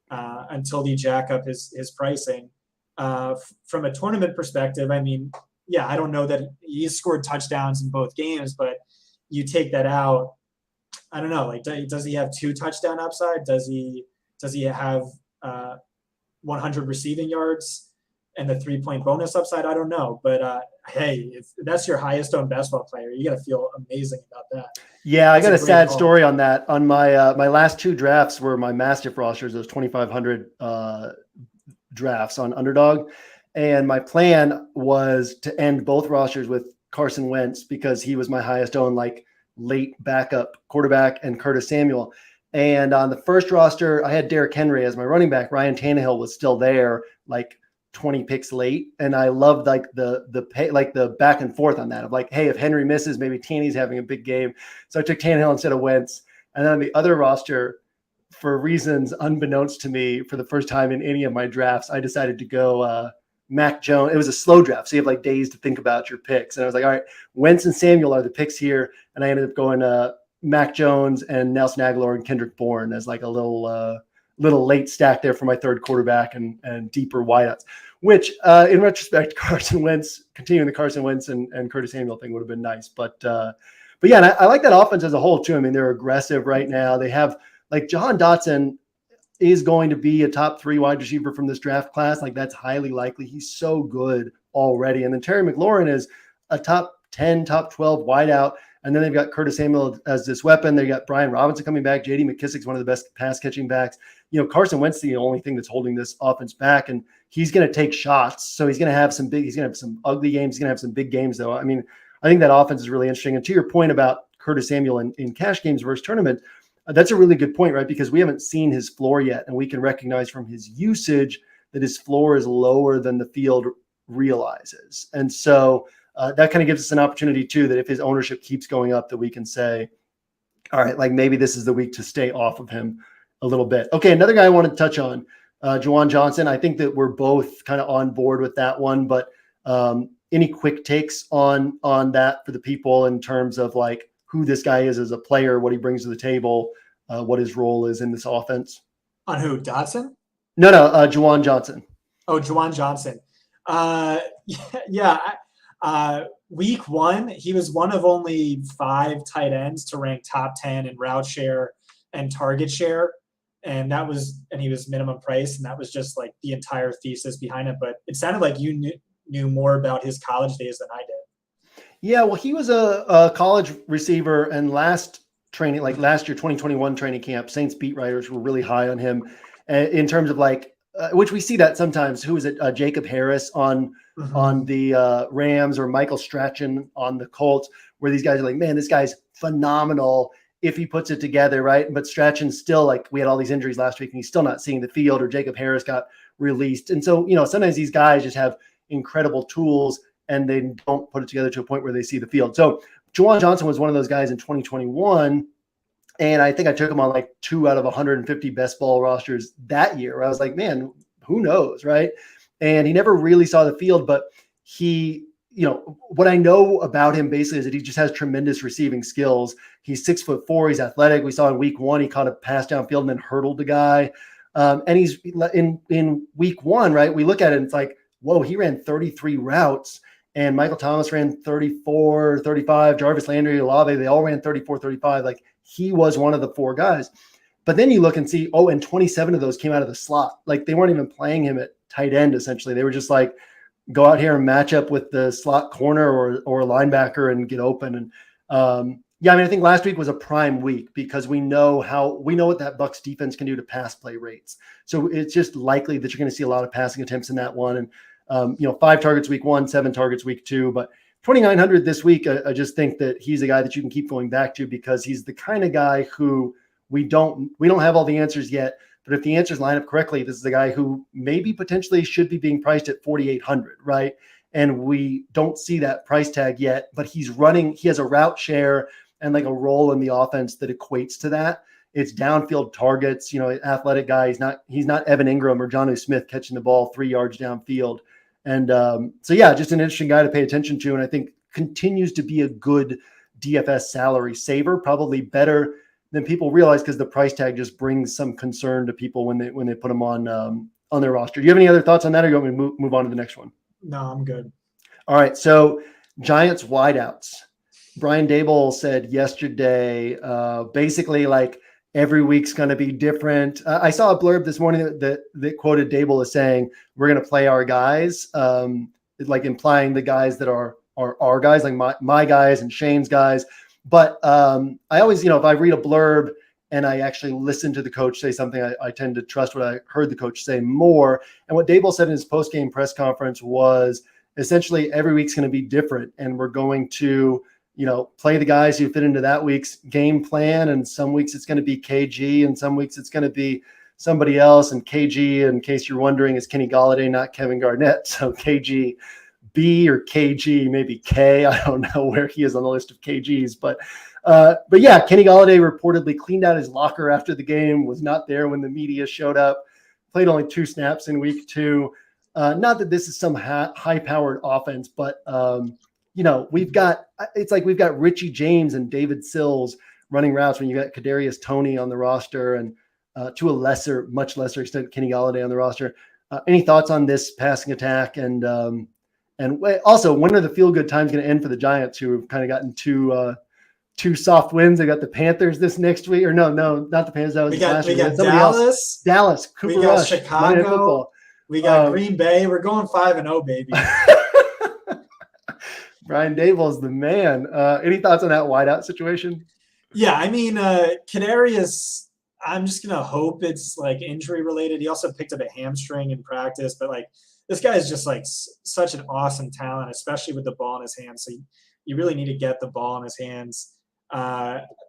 until they jack up his pricing. From a tournament perspective, I mean, yeah, I don't know that he's scored touchdowns in both games, but you take that out. I don't know. Like, does he have 2 touchdown upside? Does he have 100 receiving yards? and the 3-point bonus upside, I don't know. But hey, if that's your highest owned best ball player, you got to feel amazing about that. Yeah, I That's got a sad call. story on that. On my my last 2 drafts were my Mastiff rosters, those 2,500 drafts on Underdog. And my plan was to end both rosters with Carson Wentz because he was my highest owned, like late backup quarterback, and Curtis Samuel. And on the first roster, I had Derrick Henry as my running back. Ryan Tannehill was still there, like 20 picks late. And I loved like the back and forth on that of like, hey, if Henry misses, maybe Tanny's having a big game. So I took Tannehill instead of Wentz. And then on the other roster, for reasons unbeknownst to me, for the first time in any of my drafts, I decided to go Mac Jones. It was a slow draft, so you have like days to think about your picks. And I was like, all right, Wentz and Samuel are the picks here. And I ended up going Mac Jones and Nelson Aguilar and Kendrick Bourne as like a little late stack there for my third quarterback and deeper wideouts, which in retrospect, continuing the Carson Wentz and Curtis Samuel thing would have been nice. But yeah, and I like that offense as a whole too. I mean, they're aggressive right now. They have like Jahan Dotson is going to be a top 3 wide receiver from this draft class. Like that's highly likely. He's so good already. And then Terry McLaurin is a top 10, top 12 wideout. And then they've got Curtis Samuel as this weapon. They got Brian Robinson coming back. JD McKissick's one of the best pass catching backs. You know, Carson Wentz is the only thing that's holding this offense back, and he's going to take shots. So he's going to have some ugly games. He's going to have some big games though. I mean, I think that offense is really interesting. And to your point about Curtis Samuel in cash games versus tournament, that's a really good point, right? Because we haven't seen his floor yet, and we can recognize from his usage that his floor is lower than the field realizes. And so that kind of gives us an opportunity too, that if his ownership keeps going up, that we can say, all right, like maybe this is the week to stay off of him a little bit. Okay, another guy I wanted to touch on, Juwan Johnson. I think that we're both kind of on board with that one, but any quick takes on that for the people in terms of like who this guy is as a player, what he brings to the table, what his role is in this offense? On who, Dotson? No, Juwan Johnson. Oh, Juwan Johnson. Week 1, he was one of only 5 tight ends to rank top 10 in route share and target share. And he was minimum price. And that was just like the entire thesis behind it. But it sounded like you knew more about his college days than I did. Yeah, well, he was a college receiver, and last year, 2021 training camp, Saints beat writers were really high on him in terms of like, which we see that sometimes. Who is it? Jacob Harris on the Rams, or Michael Strachan on the Colts, where these guys are like, man, this guy's phenomenal if he puts it together, right? But Strachan's still like, we had all these injuries last week and he's still not seeing the field, or Jacob Harris got released. And so, sometimes these guys just have incredible tools and they don't put it together to a point where they see the field. So Juwan Johnson was one of those guys in 2021. And I think I took him on like 2 out of 150 best ball rosters that year, where I was like, man, who knows, right? And he never really saw the field, but he, what I know about him basically is that he just has tremendous receiving skills. He's 6'4", he's athletic. We saw in week 1, he caught a pass downfield and then hurdled the guy. And he's in week 1, right? We look at it and it's like, whoa, he ran 33 routes. And Michael Thomas ran 34, 35, Jarvis Landry, Olave, they all ran 34, 35. Like he was one of the 4 guys. But then you look and see, and 27 of those came out of the slot. Like they weren't even playing him at tight end, essentially. They were just like, go out here and match up with the slot corner or a linebacker and get open. And I think last week was a prime week because we know what that Bucs defense can do to pass play rates. So it's just likely that you're going to see a lot of passing attempts in that one. And 5 targets week 1, 7 targets week 2, but 2,900 this week. I just think that he's a guy that you can keep going back to because he's the kind of guy who we don't have all the answers yet, but if the answers line up correctly, this is a guy who maybe potentially should be being priced at 4,800, right? And we don't see that price tag yet, but he has a route share and like a role in the offense that equates to that. It's downfield targets, athletic guy. He's not Evan Ingram or Jonnu Smith catching the ball 3 yards downfield. And just an interesting guy to pay attention to. And I think continues to be a good DFS salary saver, probably better than people realize because the price tag just brings some concern to people when they put him on their roster. Do you have any other thoughts on that, or you want me to move on to the next one? No, I'm good. All right. So Giants wideouts. Brian Dable said yesterday, basically like, every week's going to be different. I saw a blurb this morning that quoted Dable as saying, we're going to play our guys, like implying the guys that are our guys, like my guys and Shane's guys. But I always, if I read a blurb and I actually listen to the coach say something, I tend to trust what I heard the coach say more. And what Dable said in his post-game press conference was essentially every week's going to be different. And we're going to, play the guys who fit into that week's game plan. And some weeks it's going to be KG and some weeks it's going to be somebody else. And KG, in case you're wondering, is Kenny Golladay, not Kevin Garnett. So KG B or KG, maybe K. I don't know where he is on the list of KGs, but yeah, Kenny Golladay reportedly cleaned out his locker after the game, was not there when the media showed up, played only 2 snaps in week 2. Not that this is some high-powered offense, but we've got Richie James and David Sills running routes when you got Kadarius Toney on the roster, and to a much lesser extent, Kenny Golladay on the roster. Any thoughts on this passing attack? And also, when are the feel-good times going to end for the Giants, who have kind of gotten two soft wins? They got the Panthers this next week, or no, not the Panthers. That was last week. We got Dallas, Cooper we got Rush, Chicago, we got Green Bay. We're going 5-0, baby. Brian Dable's the man. Any thoughts on that wideout situation? Yeah, I mean, Kadarius, I'm just going to hope it's like injury related. He also picked up a hamstring in practice, but like this guy is just like such an awesome talent, especially with the ball in his hands. So you really need to get the ball in his hands.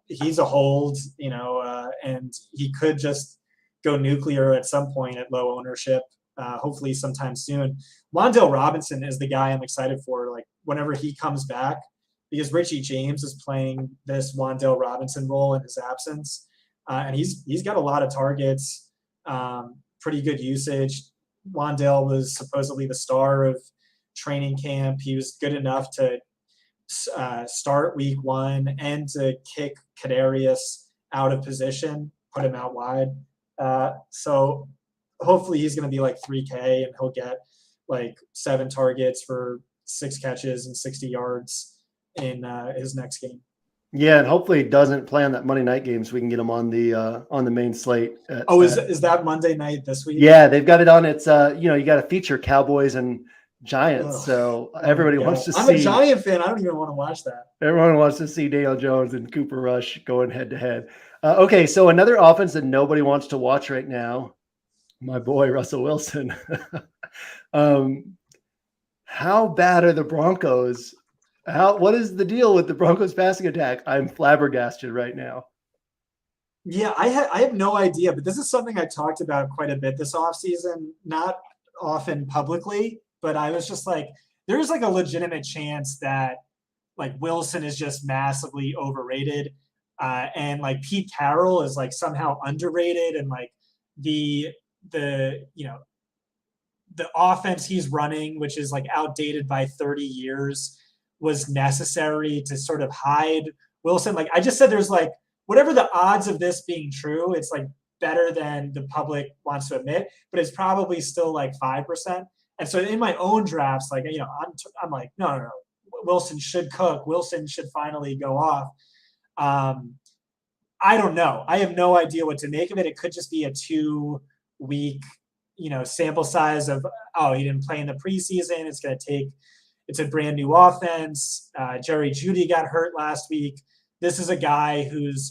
He's a hold, and he could just go nuclear at some point at low ownership, hopefully sometime soon. Wan'Dale Robinson is the guy I'm excited for, like whenever he comes back, because Richie James is playing this Wan'Dale Robinson role in his absence. And he's got a lot of targets, pretty good usage. Wan'Dale was supposedly the star of training camp. He was good enough to start week 1 and to kick Kadarius out of position, put him out wide. So hopefully he's going to be like 3K and he'll get like 7 targets for 6 catches and 60 yards in his next game. Yeah, and hopefully he doesn't play on that Monday night game so we can get him on the main slate. Is that Monday night this week? Yeah, they've got it on. It's you got to feature Cowboys and Giants, so everybody wants to see. I'm a Giant fan. I don't even want to watch that. Everyone wants to see Daniel Jones and Cooper Rush going head to head. Okay, so another offense that nobody wants to watch right now, my boy Russell Wilson. How bad are the Broncos? What is the deal with the Broncos passing attack? I'm flabbergasted right now. Yeah, I have no idea, but this is something I talked about quite a bit this offseason, not often publicly, but I was just like, there's like a legitimate chance that like Wilson is just massively overrated, and like Pete Carroll is like somehow underrated, and like the offense he's running, which is like outdated by 30 years, was necessary to sort of hide Wilson. Like I just said, there's like, whatever the odds of this being true, it's like better than the public wants to admit, but it's probably still like 5%. And so in my own drafts, like, I'm like, no, Wilson should cook. Wilson should finally go off. I don't know. I have no idea what to make of it. It could just be a 2-week, sample size of, he didn't play in the preseason. It's a brand new offense. Jerry Jeudy got hurt last week. This is a guy who's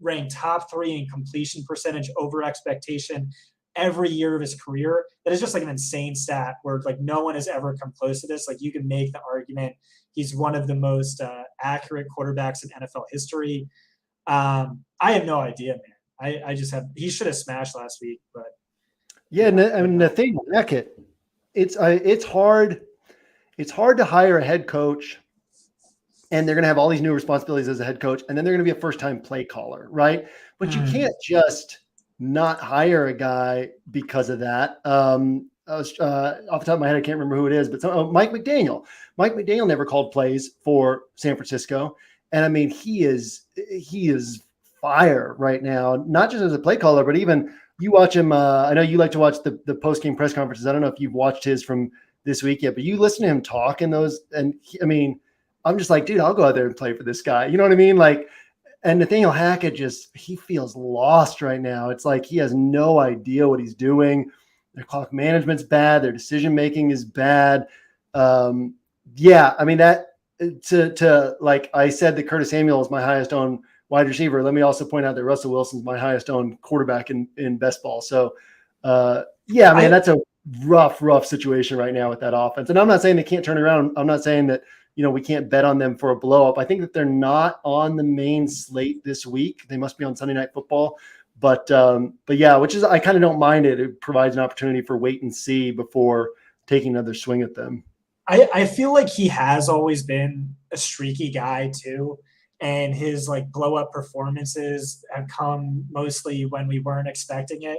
ranked top 3 in completion percentage over expectation every year of his career. That is just like an insane stat where like no one has ever come close to this. Like you can make the argument he's one of the most accurate quarterbacks in NFL history. I have no idea, man. He should have smashed last week, but yeah. I mean, the thing, it's hard to hire a head coach, and they're going to have all these new responsibilities as a head coach, and then they're going to be a first-time play caller, right? But you can't just not hire a guy because of that. I was off the top of my head, I can't remember who it is, but Mike McDaniel. Mike McDaniel never called plays for San Francisco, and I mean he is fire right now, not just as a play caller, but even you watch him. I know you like to watch the post-game press conferences. I don't know if you've watched his from this week yet, but you listen to him talk in those, and I'm just like, dude, I'll go out there and play for this guy. You know what I mean? Like, And Nathaniel Hackett he feels lost right now. It's like he has no idea what he's doing. Their clock management's bad. Their decision making is bad. Yeah, I mean that to like I said that Curtis Samuel is my highest owned wide receiver. Let me also point out that Russell Wilson's my highest owned quarterback in best ball. So yeah, man, that's a rough situation right now with that offense. And I'm not saying they can't turn around. I'm not saying that, we can't bet on them for a blow up. I think that they're not on the main slate this week. They must be on Sunday Night Football. But yeah, which is, I kind of don't mind it. It provides an opportunity for wait and see before taking another swing at them. I feel like he has always been a streaky guy too. And his like blow up performances have come mostly when we weren't expecting it,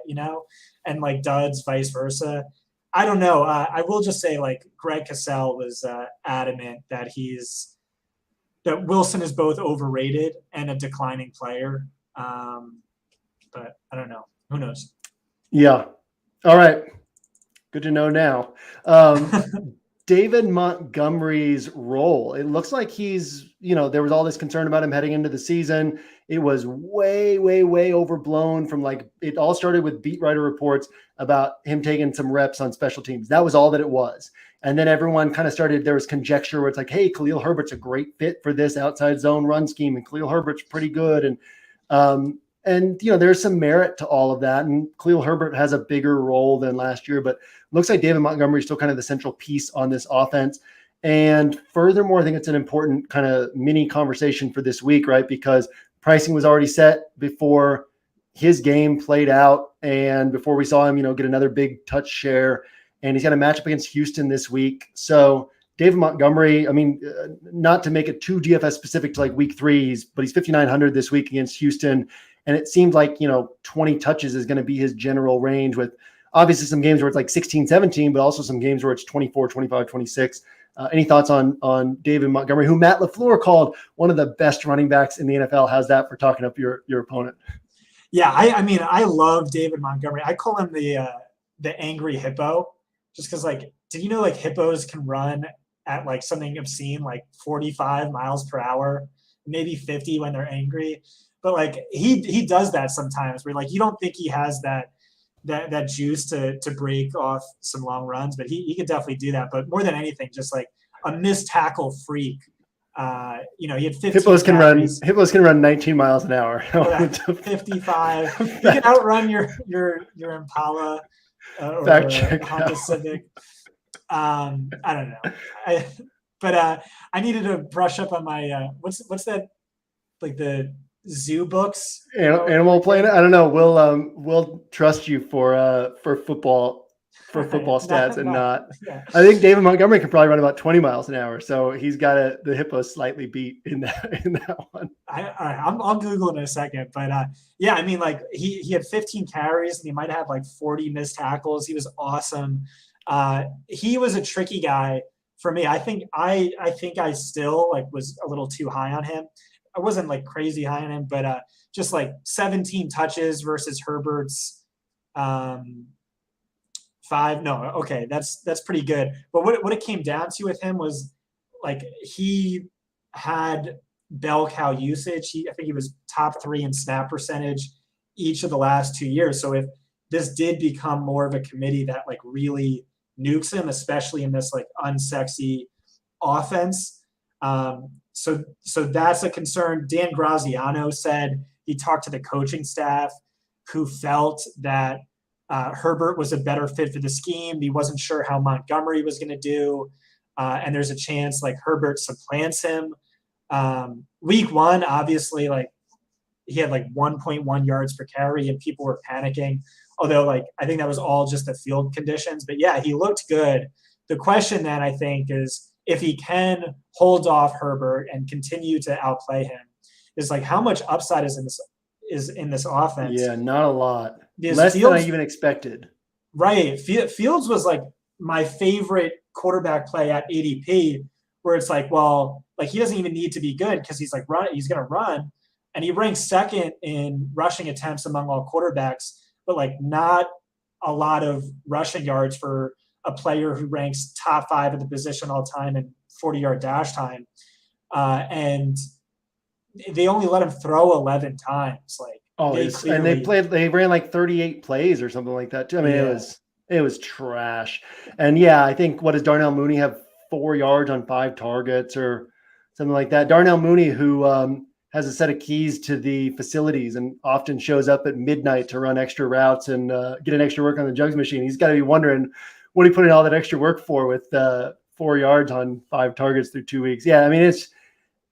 and like duds, vice versa. I don't know. I will just say like Greg Cassell was adamant that Wilson is both overrated and a declining player. But I don't know. Who knows? Yeah. All right. Good to know now. David Montgomery's role. It looks like he's, there was all this concern about him heading into the season. It was way, way, way overblown from it all started with beat writer reports about him taking some reps on special teams. That was all that it was. And then everyone kind of there was conjecture where it's like, hey, Khalil Herbert's a great fit for this outside zone run scheme. And Khalil Herbert's pretty good. And there's some merit to all of that. And Khalil Herbert has a bigger role than last year, but looks like David Montgomery is still kind of the central piece on this offense. And furthermore, I think it's an important kind of mini conversation for this week, right? Because pricing was already set before his game played out and before we saw him, get another big touch share. And he's got a matchup against Houston this week. So David Montgomery, I mean, not to make it too DFS specific to week 3, but he's 5,900 this week against Houston. And it seems like, 20 touches is going to be his general range, with obviously some games where it's 16, 17, but also some games where it's 24, 25, 26. Any thoughts on David Montgomery, who Matt LaFleur called one of the best running backs in the NFL? How's that for talking up your opponent? Yeah, I mean, I love David Montgomery. I call him the angry hippo, just because did you know hippos can run at something obscene 45 miles per hour, maybe 50 when they're angry. But he does that sometimes where you don't think he has that juice to break off some long runs, but he could definitely do that. But more than anything, just a missed tackle freak. He had 15 Hippos can run 19 miles an hour. 55. He can outrun your Impala or Honda Civic. I don't know. But I needed to brush up on my what's that, the zoo books, Animal Planet. I don't know. We'll trust you for football stats and not. Yeah. I think David Montgomery can probably run about 20 miles an hour, so he's got the hippo slightly beat in that one. I'll Google it in a second, but yeah, I mean, he had 15 carries and he might have 40 missed tackles. He was awesome. He was a tricky guy for me. I think I still was a little too high on him. I wasn't crazy high on him, but just 17 touches versus Herbert's 5. No, okay, that's pretty good. But what it came down to with him was he had bell cow usage. I think he was top 3 in snap percentage each of the last 2 years. So if this did become more of a committee that really nukes him, especially in this unsexy offense. So that's a concern. Dan Graziano said he talked to the coaching staff who felt that Herbert was a better fit for the scheme. He wasn't sure how Montgomery was going to do. And there's a chance Herbert supplants him. Week 1, obviously, he had 1.1 yards per carry and people were panicking. Although I think that was all just the field conditions, but yeah, he looked good. The question then I think is, if he can hold off Herbert and continue to outplay him, is how much upside is in this offense? Yeah, not a lot. Less than I even expected. Right. Fields was my favorite quarterback play at ADP, where it's he doesn't even need to be good because he's he's going to run, and he ranks 2nd in rushing attempts among all quarterbacks, but not a lot of rushing yards for a player who ranks top 5 at the position all time in 40-yard dash time. And they only let him throw 11 times. Like Oh, and they ran like 38 plays or something like that too. I mean, it was trash. And yeah, I think what does Darnell Mooney have 4 yards on 5 targets or something like that? Darnell Mooney, who has a set of keys to the facilities and often shows up at midnight to run extra routes and get an extra work on the jugs machine. He's got to be wondering what he put in all that extra work for with 4 yards on 5 targets through 2 weeks. Yeah, I mean,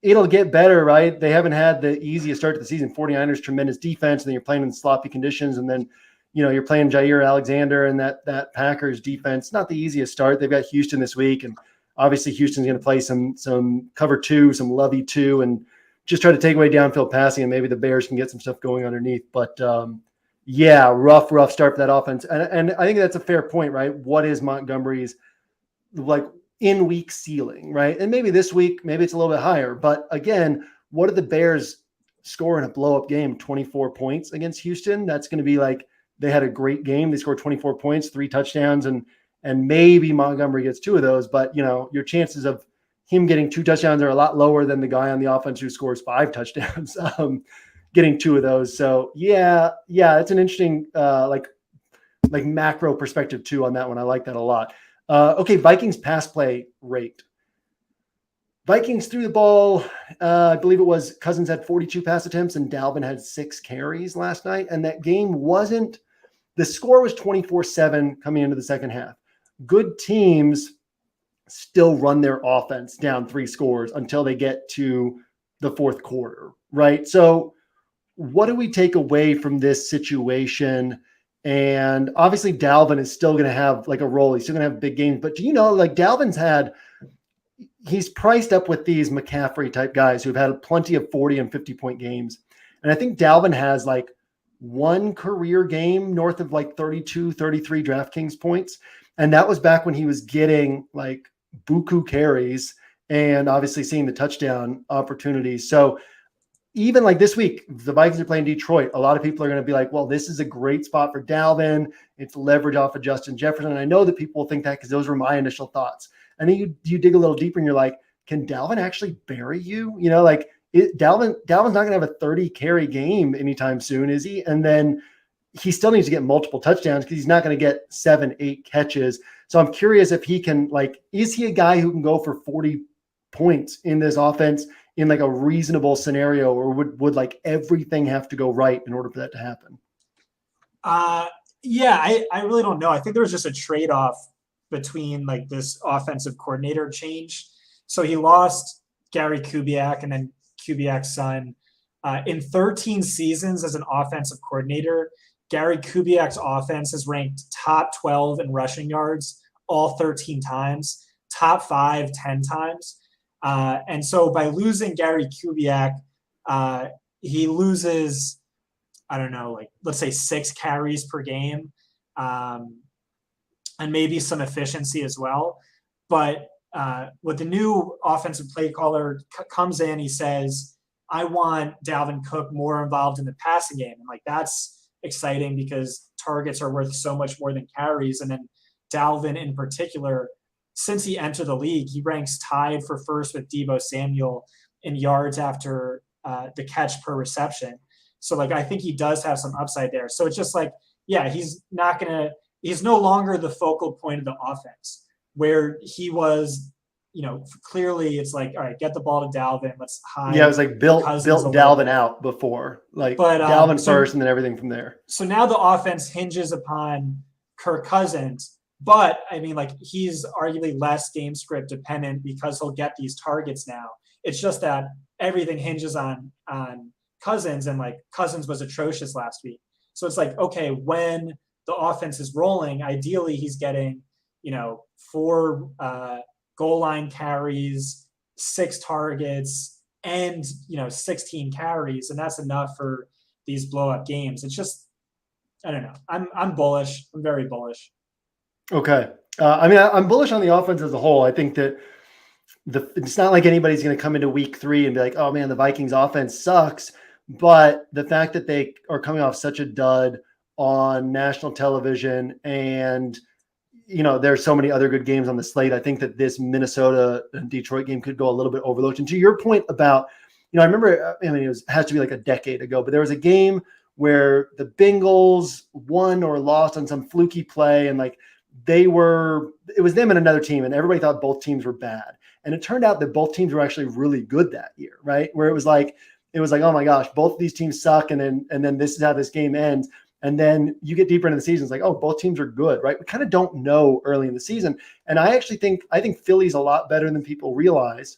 it'll get better, right? They haven't had the easiest start to the season. 49ers, tremendous defense, and then you're playing in sloppy conditions, and then you're playing Jair Alexander and that Packers defense. Not the easiest start. They've got Houston this week, and obviously Houston's going to play some cover 2, some Lovey 2, and just try to take away downfield passing, and maybe the Bears can get some stuff going underneath. But yeah, rough start for that offense, and I think that's a fair point, right? What is Montgomery's in week ceiling, right? And maybe this week, maybe it's a little bit higher. But again, what did the Bears score in a blow-up game? 24 points against Houston. That's going to be like they had a great game. They scored 24 points, 3 touchdowns, and maybe Montgomery gets 2 of those. But your chances of him getting 2 touchdowns are a lot lower than the guy on the offense who scores 5 touchdowns, getting 2 of those. So yeah, it's an interesting like macro perspective too on that one. I like that a lot. Okay, Vikings pass play rate. Vikings threw the ball, I believe it was Cousins had 42 pass attempts and Dalvin had 6 carries last night. And that game the score was 24-7 coming into the second half. Good teams still run their offense down 3 scores until they get to the fourth quarter, right? So what do we take away from this situation? And obviously Dalvin is still going to have like a role. He's still going to have big games. But do you know, like he's priced up with these McCaffrey type guys who've had plenty of 40 and 50-point games. And I think Dalvin has like 1 career game north of like 32, 33 DraftKings points. And that was back when he was getting like buku carries and obviously seeing the touchdown opportunities. So even like this week, the Vikings are playing Detroit. A lot of people are going to be like, well, this is a great spot for Dalvin. It's leverage off of Justin Jefferson. And I know that people will think that because those were my initial thoughts. And then you dig a little deeper and you're like, can Dalvin actually bury you? Dalvin's not going to have a 30 carry game anytime soon, is he? And then he still needs to get multiple touchdowns because he's not going to get 7-8 catches. So I'm curious if he can, is he a guy who can go for 40 points in this offense in like a reasonable scenario, or would like everything have to go right in order for that to happen? Yeah, I really don't know. I think there was just a trade-off between like this offensive coordinator change. So he lost Gary Kubiak and then Kubiak's son. In 13 seasons as an offensive coordinator, Gary Kubiak's offense has ranked top 12 in rushing yards all 13 times, top 5 10 times. And so by losing Gary Kubiak, he loses, I don't know, like let's say 6 carries per game, and maybe some efficiency as well. But with the new offensive play caller comes in, he says, I want Dalvin Cook more involved in the passing game. And like, that's exciting because targets are worth so much more than carries. And then Dalvin in particular, since he entered the league, he ranks tied for first with Deebo Samuel in yards after the catch per reception. So like, I think he does have some upside there. So it's just like, yeah, he's no longer the focal point of the offense where he was, clearly it's like, all right, get the ball to Dalvin. Let's hide. Yeah, it was like built Dalvin out before, but Dalvin first and then everything from there. So now the offense hinges upon Kirk Cousins, but I mean, like he's arguably less game script dependent because he'll get these targets now. It's just that everything hinges on Cousins, and like Cousins was atrocious last week. So it's like, okay, when the offense is rolling, ideally he's getting, 4 goal line carries, 6 targets, and 16 carries, and that's enough for these blow up games. It's just, I don't know. I'm bullish. I'm very bullish. Okay. I'm bullish on the offense as a whole. I think that it's not like anybody's going to come into week 3 and be like, oh man, the Vikings offense sucks. But the fact that they are coming off such a dud on national television and, there's so many other good games on the slate, I think that this Minnesota and Detroit game could go a little bit overlooked. And to your point about I remember, I mean, has to be like a decade ago, but there was a game where the Bengals won or lost on some fluky play, and like it was them and another team, and everybody thought both teams were bad. And it turned out that both teams were actually really good that year, right? Where it was like, oh my gosh, both of these teams suck, and then this is how this game ends. And then you get deeper into the season, it's like, oh, both teams are good, right? We kind of don't know early in the season. And I think Philly's a lot better than people realize.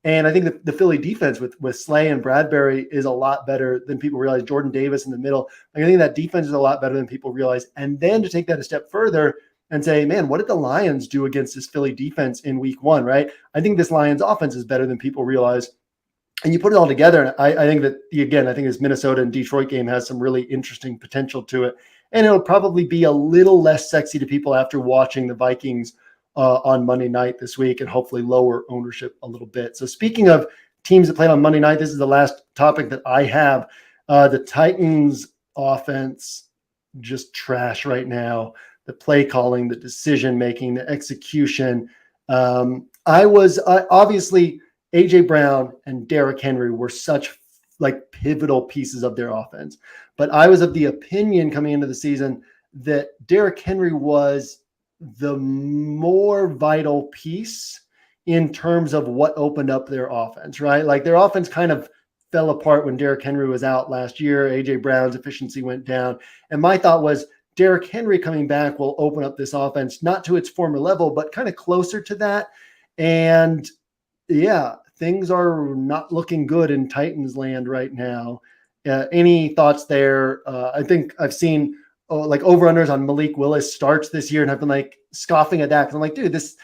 And I think the Philly defense with Slay and Bradbury is a lot better than people realize. Jordan Davis in the middle. Like, I think that defense is a lot better than people realize. And then to take that a step further and say, man, what did the Lions do against this Philly defense in week 1, right? I think this Lions offense is better than people realize. And you put it all together, and I think that, again, I think this Minnesota and Detroit game has some really interesting potential to it. And it'll probably be a little less sexy to people after watching the Vikings on Monday night this week, and hopefully lower ownership a little bit. So speaking of teams that played on Monday night, this is the last topic that I have. The Titans offense, just trash right now. The play calling, the decision making, the execution. Obviously AJ Brown and Derrick Henry were such like pivotal pieces of their offense. But I was of the opinion coming into the season that Derrick Henry was the more vital piece in terms of what opened up their offense, right? Like their offense kind of fell apart when Derrick Henry was out last year. AJ Brown's efficiency went down. And my thought was Derrick Henry coming back will open up this offense, not to its former level, but kind of closer to that. And yeah, things are not looking good in Titans land right now. Any thoughts there? I think I've seen like over-unders on Malik Willis starts this year, and I've been like scoffing at that because I'm like, dude, this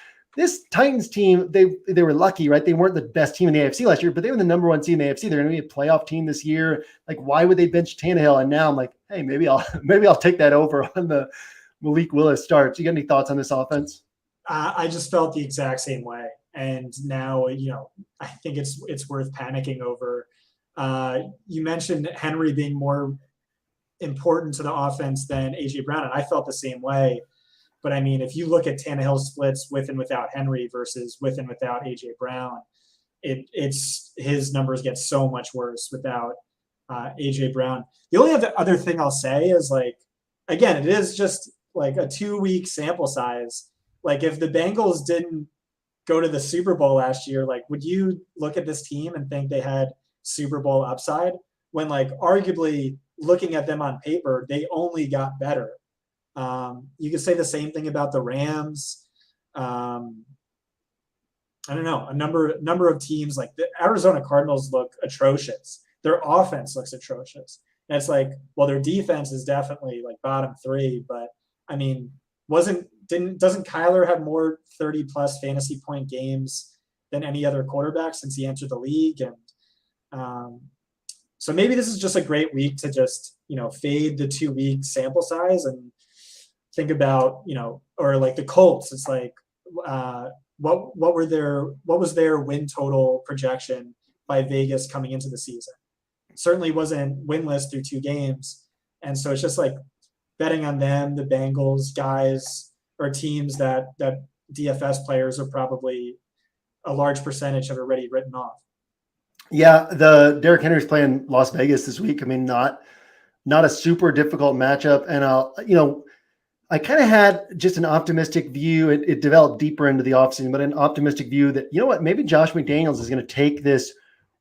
Titans team, they were lucky, right? They weren't the best team in the AFC last year, but they were the number 1 seed in the AFC. They're going to be a playoff team this year. Like, why would they bench Tannehill? And now I'm like, hey, maybe I'll take that over on the Malik Willis starts. You got any thoughts on this offense? I just felt the exact same way. And now, I think it's worth panicking over. You mentioned Henry being more important to the offense than AJ Brown, and I felt the same way. But I mean, if you look at Tannehill's splits with and without Henry versus with and without AJ Brown, it's his numbers get so much worse without AJ Brown. The only other thing I'll say is, like, again, it is just like a 2-week sample size. Like, if the Bengals didn't go to the Super Bowl last year, like, would you look at this team and think they had Super Bowl upside when, like, arguably looking at them on paper, they only got better? You could say the same thing about the Rams. I don't know, a number of teams. Like the Arizona Cardinals look atrocious. Their offense looks atrocious. And it's like, well, their defense is definitely like bottom 3, but I mean, doesn't Kyler have more 30+ fantasy point games than any other quarterback since he entered the league? And so maybe this is just a great week to just, fade the 2-week sample size and think about, or like the Colts. It's like, what was their win total projection by Vegas coming into the season? Certainly wasn't winless through 2 games. And so it's just like betting on them, the Bengals guys, or teams that DFS players are probably a large percentage have already written off. Yeah, the Derrick Henry's playing Las Vegas this week. I mean, not a super difficult matchup. And I kind of had just an optimistic view. It developed deeper into the offseason, but an optimistic view that, maybe Josh McDaniels is going to take this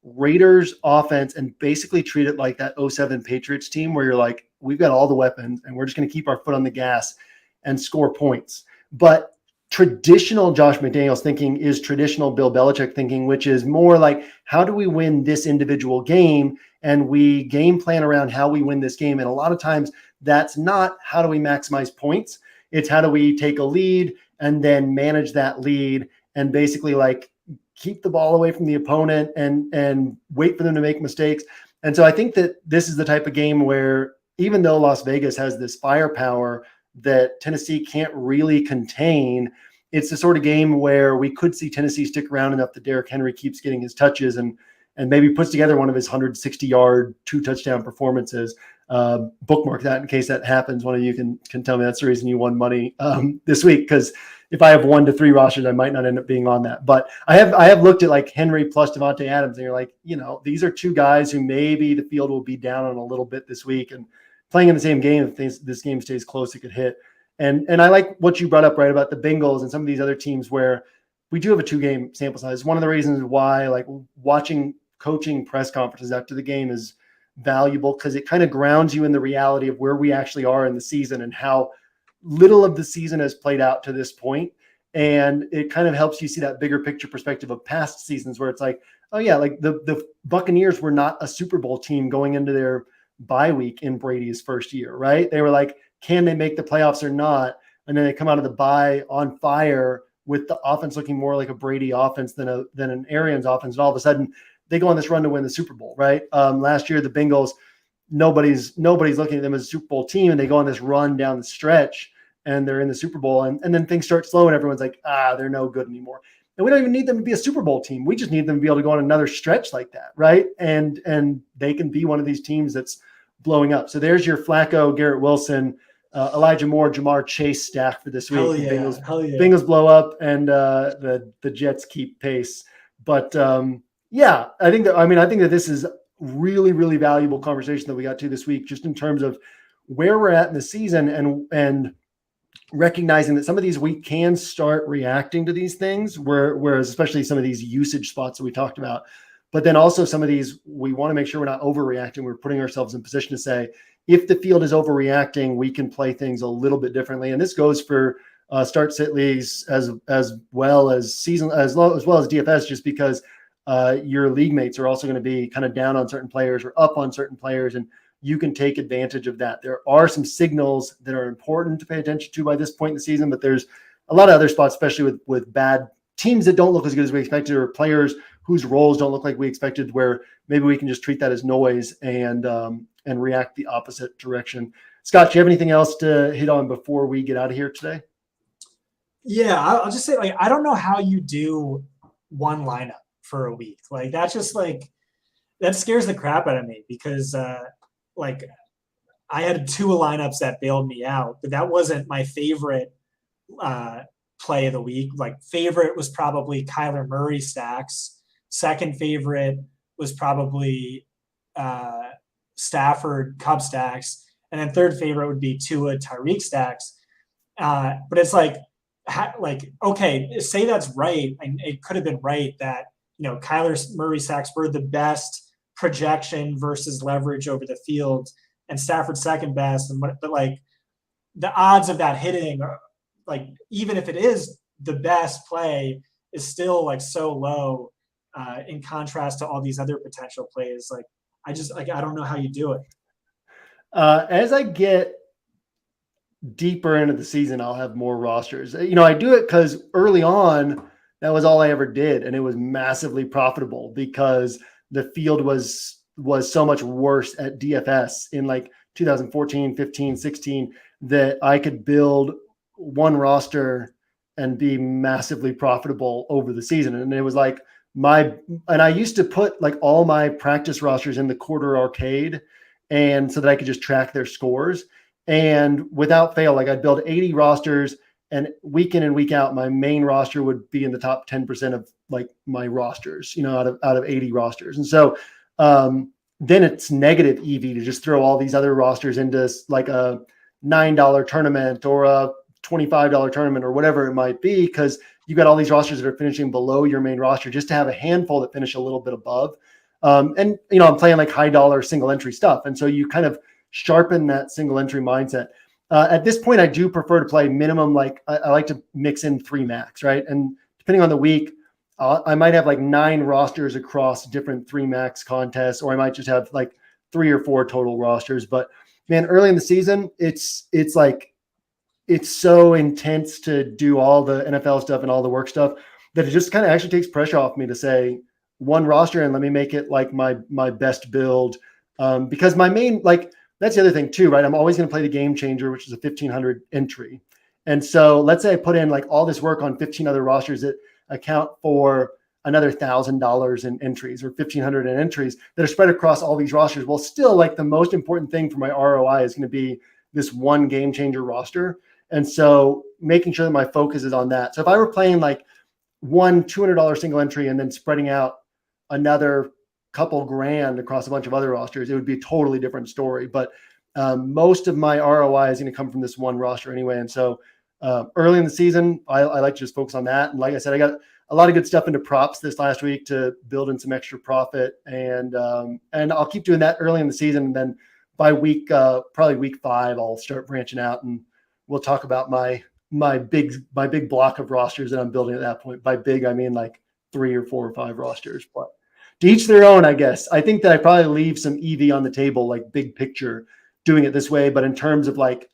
Raiders offense and basically treat it like that 2007 Patriots team where you're like, we've got all the weapons and we're just going to keep our foot on the gas and score points. But traditional Josh McDaniels thinking is traditional Bill Belichick thinking, which is more like, how do we win this individual game? And we game plan around how we win this game. And a lot of times that's not how do we maximize points. It's how do we take a lead and then manage that lead and basically like keep the ball away from the opponent and wait for them to make mistakes. And so I think that this is the type of game where even though Las Vegas has this firepower that Tennessee can't really contain, it's the sort of game where we could see Tennessee stick around enough that Derrick Henry keeps getting his touches and maybe puts together one of his 160-yard, 2-touchdown performances. bookmark that in case that happens. One of you can tell me that's the reason you won money this week, because if I have 1 to 3 rosters, I might not end up being on that. But I have looked at like Henry plus Devontae Adams, and you're like, these are 2 guys who maybe the field will be down on a little bit this week, and playing in the same game, if this game stays close, it could hit. And I like what you brought up, right, about the Bengals and some of these other teams where we do have a 2-game sample size. One of the reasons why like watching coaching press conferences after the game is valuable, because it kind of grounds you in the reality of where we actually are in the season and how little of the season has played out to this point. And it kind of helps you see that bigger picture perspective of past seasons where it's like, oh yeah, like the Buccaneers were not a Super Bowl team going into their bye week in Brady's first year, right? They were like, can they make the playoffs or not? And then they come out of the bye on fire with the offense looking more like a Brady offense than an Arians offense. And all of a sudden they go on this run to win the Super Bowl, right? Last year, the Bengals, nobody's looking at them as a Super Bowl team, and they go on this run down the stretch and they're in the Super Bowl, and then things start slow and everyone's like, they're no good anymore. And we don't even need them to be a Super Bowl team. We just need them to be able to go on another stretch like that, right? And they can be one of these teams that's blowing up. So there's your Flacco, Garrett Wilson, Elijah Moore, Jamar Chase stack for this week. Hell yeah. Bengals blow up, and the Jets keep pace. But I think that this is really, really valuable conversation that we got to this week, just in terms of where we're at in the season and recognizing that some of these we can start reacting to these things, whereas especially some of these usage spots that we talked about. But then also some of these, we want to make sure we're not overreacting. We're putting ourselves in position to say, if the field is overreacting, we can play things a little bit differently. And this goes for start sit leagues as well as season, as well as DFS, just because your league mates are also going to be kind of down on certain players or up on certain players, and you can take advantage of that. There are some signals that are important to pay attention to by this point in the season, but there's a lot of other spots, especially with bad teams that don't look as good as we expected, or players whose roles don't look like we expected, where maybe we can just treat that as noise and react the opposite direction. Scott, do you have anything else to hit on before we get out of here today? Yeah, I'll just say, like, I don't know how you do one lineup for a week. Like, that's just like, that scares the crap out of me, because like I had 2 lineups that bailed me out, but that wasn't my favorite play of the week. Like, favorite was probably Kyler Murray stacks. Second favorite was probably Stafford Cup stacks. And then third favorite would be Tua Tyreek stacks. But it's like, okay, say that's right. And it could have been right that, Kyler Murray stacks were the best projection versus leverage over the field, and Stafford second best. But like, the odds of that hitting, like, even if it is the best play, is still like so low in contrast to all these other potential plays. Like, I don't know how you do it. As I get deeper into the season, I'll have more rosters. I do it because early on, that was all I ever did, and it was massively profitable because the field was so much worse at DFS in like 2014, 15, 16, that I could build one roster and be massively profitable over the season. And it was like and I used to put like all my practice rosters in the quarter arcade, and so that I could just track their scores. And without fail, like, I'd build 80 rosters, and week in and week out, my main roster would be in the top 10% of like my rosters, out of 80 rosters. And so then it's negative EV to just throw all these other rosters into like a $9 tournament or a $25 tournament or whatever it might be, because you got all these rosters that are finishing below your main roster, just to have a handful that finish a little bit above. And I'm playing like high dollar single entry stuff. And so you kind of sharpen that single entry mindset. At this point, I do prefer to play minimum. Like, I like to mix in 3 max, right? And depending on the week, I might have like 9 rosters across different 3 max contests, or I might just have like 3 or 4 total rosters. But man, early in the season, it's so intense to do all the NFL stuff and all the work stuff that it just kind of actually takes pressure off me to say one roster and let me make it like my best build. Because my main, like, that's the other thing too, right? I'm always going to play the game changer, which is a 1,500 entry. And so let's say I put in like all this work on 15 other rosters that account for, another $1,000 in entries or $1,500 in entries that are spread across all these rosters. Well, still, like, the most important thing for my ROI is going to be this one game changer roster. And so making sure that my focus is on that. So if I were playing like one $200 single entry and then spreading out another couple grand across a bunch of other rosters, it would be a totally different story. But most of my ROI is going to come from this one roster anyway. And so early in the season, I like to just focus on that. And like I said, I got a lot of good stuff into props this last week to build in some extra profit. And I'll keep doing that early in the season. And then by probably week 5, I'll start branching out, and we'll talk about my big block of rosters that I'm building at that point. By big, I mean like 3 or 4 or 5 rosters, but to each their own, I guess. I think that I probably leave some EV on the table, like big picture, doing it this way. But in terms of like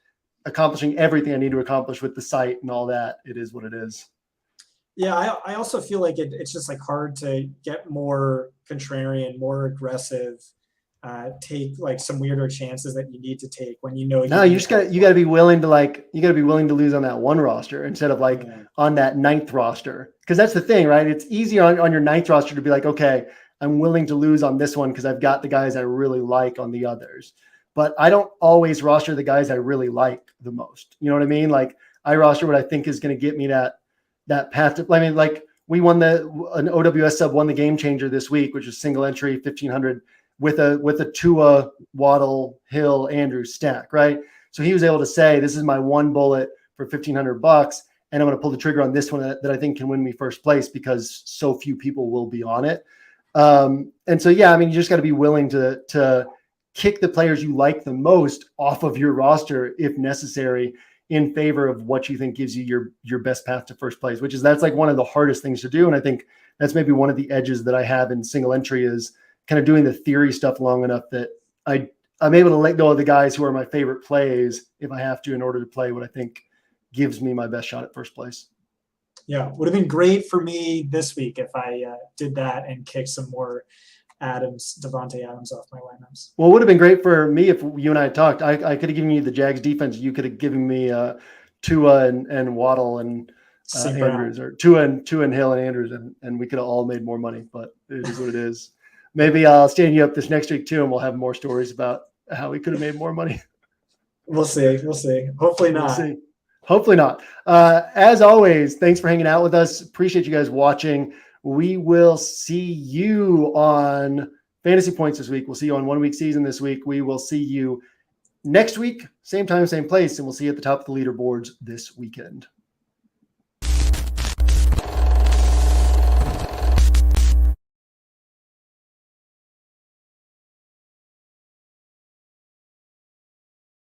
accomplishing everything I need to accomplish with the site and all that, it is what it is. Yeah, I also feel like it's just like hard to get more contrarian, more aggressive, take like some weirder chances that you need to take when you know. No, you gotta be willing to lose on that one roster instead of like on that 9th roster. Because that's the thing, right? It's easy on your 9th roster to be like, okay, I'm willing to lose on this one because I've got the guys I really like on the others. But I don't always roster the guys I really like the most. You know what I mean? Like, I roster what I think is going to get me that path to. I mean, like, we won an OWS sub won the game changer this week, which is single entry 1,500 with a Tua, Waddle, Hill, Andrews stack, right? So he was able to say, this is my one bullet for $1,500, and I'm going to pull the trigger on this one that I think can win me first place because so few people will be on it. And so, yeah, I mean, you just got to be willing to kick the players you like the most off of your roster if necessary in favor of what you think gives you your best path to first place, that's like one of the hardest things to do. And I think that's maybe one of the edges that I have in single entry is kind of doing the theory stuff long enough that I'm able to let go of the guys who are my favorite plays if I have to in order to play what I think gives me my best shot at first place. Yeah, would have been great for me this week if I did that and kicked some more Devontae Adams off my lineups. Well, it would have been great for me if you and I had talked. I could have given you the Jags defense. You could have given me Tua and Waddle and Andrews, or Tua and Hill and Andrews, and we could have all made more money. But it is what it is. Maybe I'll stand you up this next week too, and we'll have more stories about how we could have made more money. We'll see. Hopefully not. We'll see. Hopefully not. As always, thanks for hanging out with us. Appreciate you guys watching. We will see you on Fantasy Points this week. We'll see you on 1 week season this week. We will see you next week, same time, same place, and we'll see you at the top of the leaderboards this weekend.